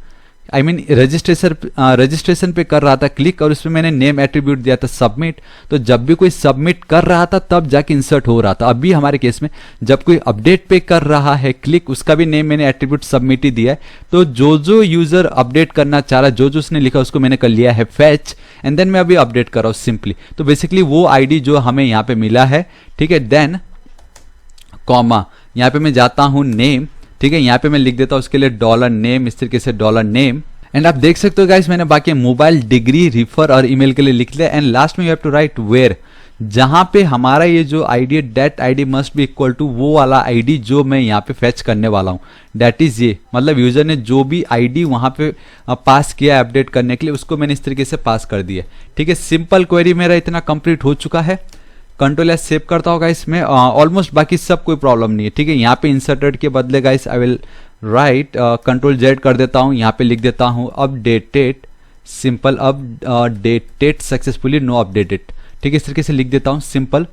Speaker 1: आई मीन रजिस्ट्रेशन पे कर रहा था क्लिक, और उसमें मैंने नेम एट्रीब्यूट दिया था सबमिट, तो जब भी कोई सबमिट कर रहा था तब जाके इंसर्ट हो रहा था। अभी हमारे केस में जब कोई अपडेट पे कर रहा है क्लिक, उसका भी नेम मैंने एट्रीब्यूट सबमिट ही दिया है। तो जो यूजर अपडेट करना चाह रहा है, जो उसने लिखा उसको मैंने कर लिया है फैच, एंड देन मैं अभी अपडेट कर रहा हूँ सिंपली। तो बेसिकली वो आईडी जो हमें यहाँ पे मिला है, ठीक है, देन कॉमा, यहाँ पे मैं जाता हूँ नेम, ठीक है, यहाँ पे मैं लिख देता हूँ उसके लिए $नेम, इस तरीके से $नेम, एंड आप देख सकते हो गाइस मैंने बाकी मोबाइल, डिग्री, रिफर और ईमेल के लिए लिख लिया। एंड लास्ट में you have to write where, जहां पे हमारा ये जो आईडी है, that ID must be equal to वो वाला आईडी जो मैं यहाँ पे फेच करने वाला हूँ, डेट इज ये, मतलब यूजर ने जो भी आईडी वहां पे पास किया है अपडेट करने के लिए, उसको मैंने इस तरीके से पास कर दिया, ठीक है। सिंपल क्वेरी मेरा इतना कंप्लीट हो चुका है। Ctrl+S सेव करता होगा इसमें, ऑलमोस्ट बाकी सब कोई प्रॉब्लम नहीं है, ठीक है। यहाँ पे इंसर्टेड के बदले guys I will write Ctrl+Z कर देता हूँ, यहाँ पे लिख देता हूँ updated, simple updated successfully, no updated, ठीक है, इस तरीके से लिख देता हूँ सिंपल,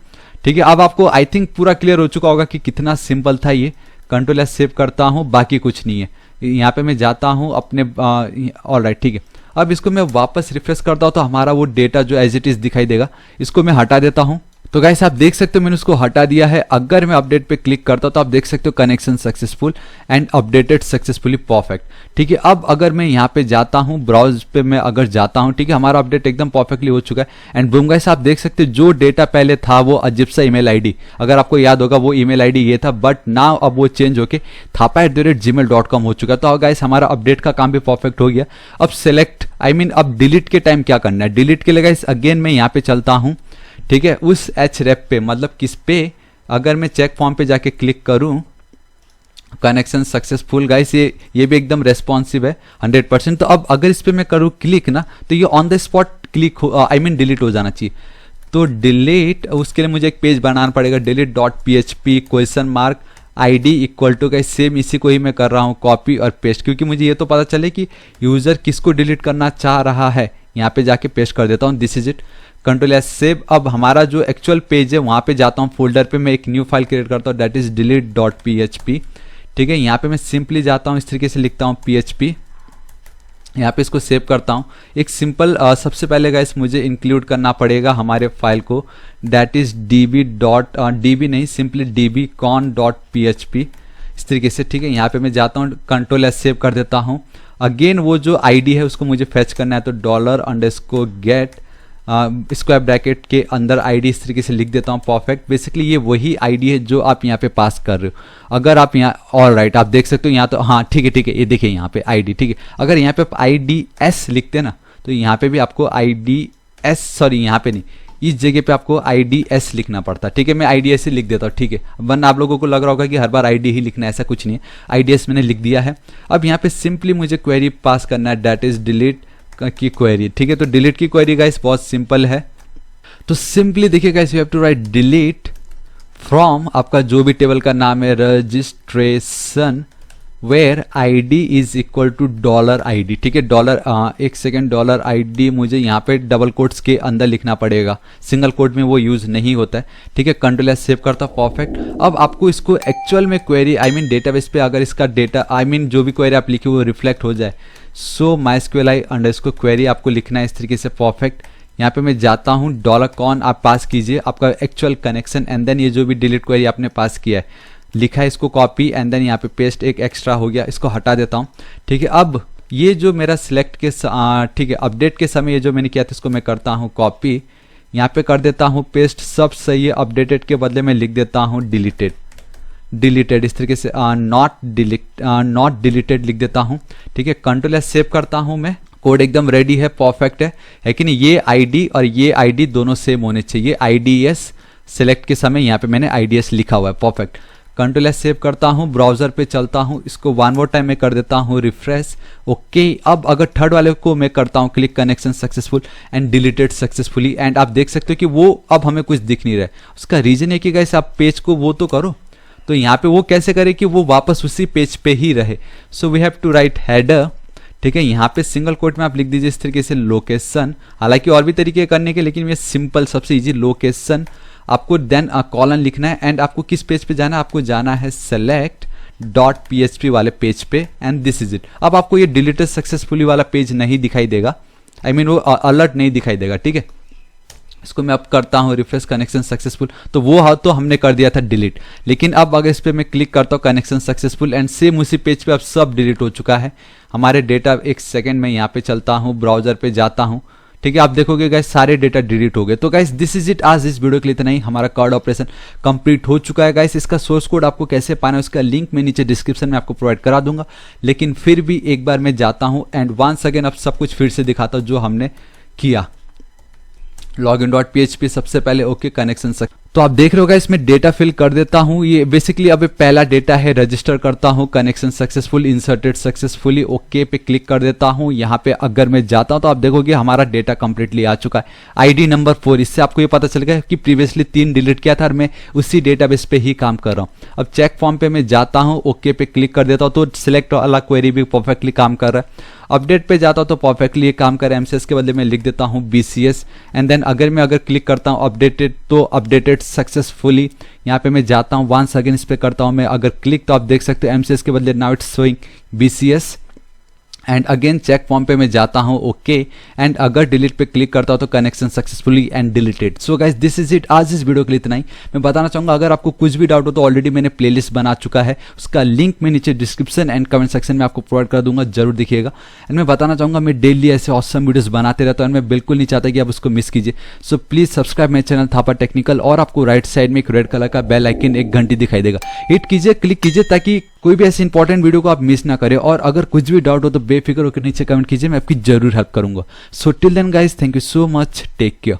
Speaker 1: ठीक है। अब आपको आई थिंक पूरा क्लियर हो चुका होगा कि कितना सिंपल था ये। Ctrl+S सेव करता हूँ, बाकी कुछ नहीं है। यहाँ पे मैं जाता हूँ अपने, ऑल राइट, ठीक है। अब इसको मैं वापस रिफ्रेश करता हूँ तो हमारा वो डेटा जो एज इट इज दिखाई देगा, इसको मैं हटा देता हूँ। तो गाइस आप देख सकते हो मैंने उसको हटा दिया है। अगर मैं अपडेट पे क्लिक करता हूं तो आप देख सकते हो connection successful and updated successfully, perfect, ठीक है। अब अगर मैं यहाँ पे जाता हूँ, ब्राउज पे मैं अगर जाता हूँ, ठीक है, हमारा अपडेट एकदम परफेक्टली हो चुका है। एंड बूम गाइस आप देख सकते हो जो डेटा पहले था वो अजीब सा ईमेल आईडी, अगर आपको याद होगा वो ईमेल आईडी ये था, बट नाउ अब वो चेंज होके thapa@gmail.com हो चुका। तो गाइस हमारा अपडेट का काम भी परफेक्ट हो गया। अब सेलेक्ट, आई मीन अब डिलीट के टाइम क्या करना है, डिलीट के लिए गाइस अगेन मैं यहाँ पे चलता हूँ, ठीक है, उस href पे, मतलब किस पे, अगर मैं चेक फॉर्म पे जाके क्लिक करूं, कनेक्शन सक्सेसफुल गाइस, ये भी एकदम रेस्पॉन्सिव है 100%। तो अब अगर इस पे मैं करूं क्लिक ना, तो ये ऑन द स्पॉट क्लिक हो डिलीट हो जाना चाहिए। तो डिलीट, उसके लिए मुझे एक पेज बनाना पड़ेगा, delete.php question mark ID equal to का सेम इसी को ही मैं कर रहा हूँ कॉपी और पेस्ट, क्योंकि मुझे ये तो पता चले कि यूज़र किसको डिलीट करना चाह रहा है। यहाँ पे जाके पेस्ट कर देता हूँ, this is it, control S save. अब हमारा जो एक्चुअल पेज है वहाँ पे जाता हूँ, फोल्डर पे मैं एक न्यू फाइल क्रिएट करता हूँ, दैट इज delete.php। ठीक है, यहाँ पे मैं सिंपली जाता हूँ, इस तरीके से लिखता हूँ PHP, यहाँ पे इसको सेव करता हूँ। एक सिंपल सबसे पहले गाइस मुझे इंक्लूड करना पड़ेगा हमारे फाइल को, दैट इज db नहीं, सिंपली dbcon.php इस तरीके से। ठीक है, यहाँ पे मैं जाता हूँ, कंट्रोल एस सेव कर देता हूँ। अगेन वो जो ID है उसको मुझे फेच करना है, तो $_get स्क्वायर ब्रैकेट के अंदर ID इस तरीके से लिख देता हूँ, परफेक्ट। बेसिकली ये वही ID है जो आप यहाँ पे पास कर रहे हो। अगर आप यहाँ ऑल राइट आप देख सकते हो यहाँ तो हाँ ठीक है, ये देखिए यहाँ पे ID, ठीक है। अगर यहाँ पे आप IDS लिखते ना तो यहाँ पे भी आपको IDS, सॉरी यहाँ पे नहीं, इस जगह पे आपको IDS लिखना पड़ता है। ठीक है, मैं IDS ही लिख देता हूँ। ठीक है, वरना आप लोगों को लग रहा होगा कि हर बार ID ही लिखना है, ऐसा कुछ नहीं है, IDS मैंने लिख दिया है। अब यहाँ पे सिंपली मुझे क्वेरी पास करना है, दैट इज डिलीट की क्वेरी। ठीक है, तो डिलीट की क्वेरी गाइस बहुत सिंपल है। तो सिंपली देखिए guys, you have to write delete from आपका जो भी टेबल का नाम है registration where ID is equal to $ID। ठीक है, एक सेकेंड, $ID मुझे यहाँ पे डबल कोट्स के अंदर लिखना पड़ेगा, सिंगल कोट में वो यूज नहीं होता है। ठीक है, कंट्रोल एस सेव करता, परफेक्ट। अब आपको इसको एक्चुअल में क्वेरी डेटाबेस पे अगर इसका डेटा जो भी क्वेरी आप लिखे वो रिफ्लेक्ट हो जाए, सो MySQLi अंडरस्कोर क्वेरी आपको लिखना है इस तरीके से, परफेक्ट। यहाँ पे मैं जाता हूँ, $con आप पास कीजिए आपका एक्चुअल कनेक्शन, एंड देन ये जो भी डिलीट क्वेरी आपने पास किया है लिखा है, इसको कॉपी एंड देन यहाँ पे पेस्ट, एक एक्स्ट्रा हो गया, इसको हटा देता हूँ। ठीक है, अब ये जो मेरा सिलेक्ट के ठीक है अपडेट के समय ये जो मैंने किया था इसको मैं करता हूँ कॉपी, यहाँ पे कर देता हूँ पेस्ट, सब सही है। अपडेटेड के बदले में लिख देता हूँ डिलीटेड इस तरीके से, नॉट डिलीटेड लिख देता हूँ। ठीक है, कंट्रोल एस सेव करता हूँ मैं, कोड एकदम रेडी है, परफेक्ट है कि नहीं। ये ID और ये ID दोनों सेम होने चाहिए, IDS सेलेक्ट के समय यहाँ पे मैंने IDS लिखा हुआ है, परफेक्ट। कंट्रोल एस सेव करता हूँ, ब्राउजर पे चलता हूँ, इसको वन मोर टाइम में कर देता हूँ रिफ्रेश, ओके। अब अगर थर्ड वाले को मैं करता हूँ click, connection successful and deleted successfully, and आप देख सकते हो कि वो अब हमें कुछ दिख नहीं रहा है। उसका रीजन है कि गाइस आप पेज को वो तो करो, तो यहाँ पे वो कैसे करे कि वो वापस उसी पेज पे ही रहे। So we have to write header. ठीक है, यहाँ पे सिंगल कोट में आप लिख दीजिए इस तरीके से लोकेशन, हालांकि और भी तरीके करने के, लेकिन ये सिंपल सबसे इजी लोकेशन। आपको देन कॉलन लिखना है, एंड आपको किस पेज पे जाना है, आपको जाना है select.php वाले पेज पे, एंड दिस इज इट। अब आपको ये डिलीटेड सक्सेसफुली वाला पेज नहीं दिखाई देगा, वो अलर्ट नहीं दिखाई देगा। ठीक है, इसको मैं अब करता हूँ रिफ्रेश, कनेक्शन सक्सेसफुल, तो वो तो हमने कर दिया था डिलीट, लेकिन अब अगर इस पर मैं क्लिक करता हूँ कनेक्शन सक्सेसफुल, एंड सेम उसी पेज पे अब सब डिलीट हो चुका है हमारे डेटा। एक सेकेंड में यहाँ पे चलता हूँ, ब्राउजर पे जाता हूँ, ठीक है, आप देखोगे गाइस सारे डेटा डिलीट हो गए। तो गाइस दिस इज इट, आज इस वीडियो के लिए इतना ही। हमारा कार्ड ऑपरेशन कंप्लीट हो चुका है गाइस। इसका सोर्स कोड आपको कैसे पाना है उसका लिंक मैं नीचे डिस्क्रिप्शन में आपको प्रोवाइड करा दूंगा, लेकिन फिर भी एक बार मैं जाता हूं एंड वंस अगेन अब सब कुछ फिर से दिखाता हूं जो हमने किया। login.php सबसे पहले ओके, कनेक्शन तो आप देख रहे होगा इसमें डेटा फिल कर देता हूं। ये बेसिकली अब पहला डेटा है, रजिस्टर करता हूं, connection successful, inserted successfully, okay पे क्लिक कर देता हूं। यहाँ पे अगर मैं जाता हूं तो आप देखोगे हमारा डेटा कंप्लीटली आ चुका है। आईडी नंबर 4, इससे आपको ये पता चलेगा कि प्रीवियसली 3 डिलीट किया था और मैं उसी डेटाबेस पे ही काम कर रहा हूँ। अब चेक फॉर्म पे मैं जाता हूँ, ओके पे क्लिक कर देता हूँ तो सिलेक्ट वाला क्वेरी भी परफेक्टली काम कर रहा है। अपडेट पे जाता हूँ तो परफेक्टली ये काम कर रहा है। एमसीएस के बदले में लिख देता हूँ BCS एंड देन अगर क्लिक करता हूँ अपडेटेड तो अपडेटेड सक्सेसफुली। यहाँ पे मैं जाता हूँ वंस अगेन इस पे करता हूँ मैं अगर क्लिक, तो आप देख सकते हो एमसीएस के बदले now it's showing BCS and again check form पे मैं जाता हूँ ओके एंड अगर डिलीट पे क्लिक करता हूँ तो connection successfully and deleted. So guys this is it, आज इस वीडियो के लिए इतना ही। मैं बताना चाहूँगा अगर आपको कुछ भी डाउट हो तो ऑलरेडी मैंने प्लेलिस्ट बना चुका है, उसका लिंक मैं नीचे डिस्क्रिप्शन एंड कमेंट सेक्शन में आपको प्रोवाइड कर दूंगा, जरूर देखिएगा। एंड मैं बताना चाहूँगा मैं डेली ऐसे ऑसम वीडियोस बनाते रहता हूँ एंड मैं बिल्कुल नहीं चाहता कि आप उसको मिस कीजिए। So please subscribe my channel Thapa technical और आपको राइट साइड में एक रेड कलर का बेल आइकन एक घंटी दिखाई देगा, हिट कीजिए, क्लिक कीजिए ताकि कोई भी ऐसी इंपॉर्टेंट वीडियो को आप मिस ना करें। और अगर कुछ भी डाउट हो तो बेफिक्र होकर नीचे कमेंट कीजिए, मैं आपकी जरूर हेल्प करूंगा। So till then guys, thank you so much, take care.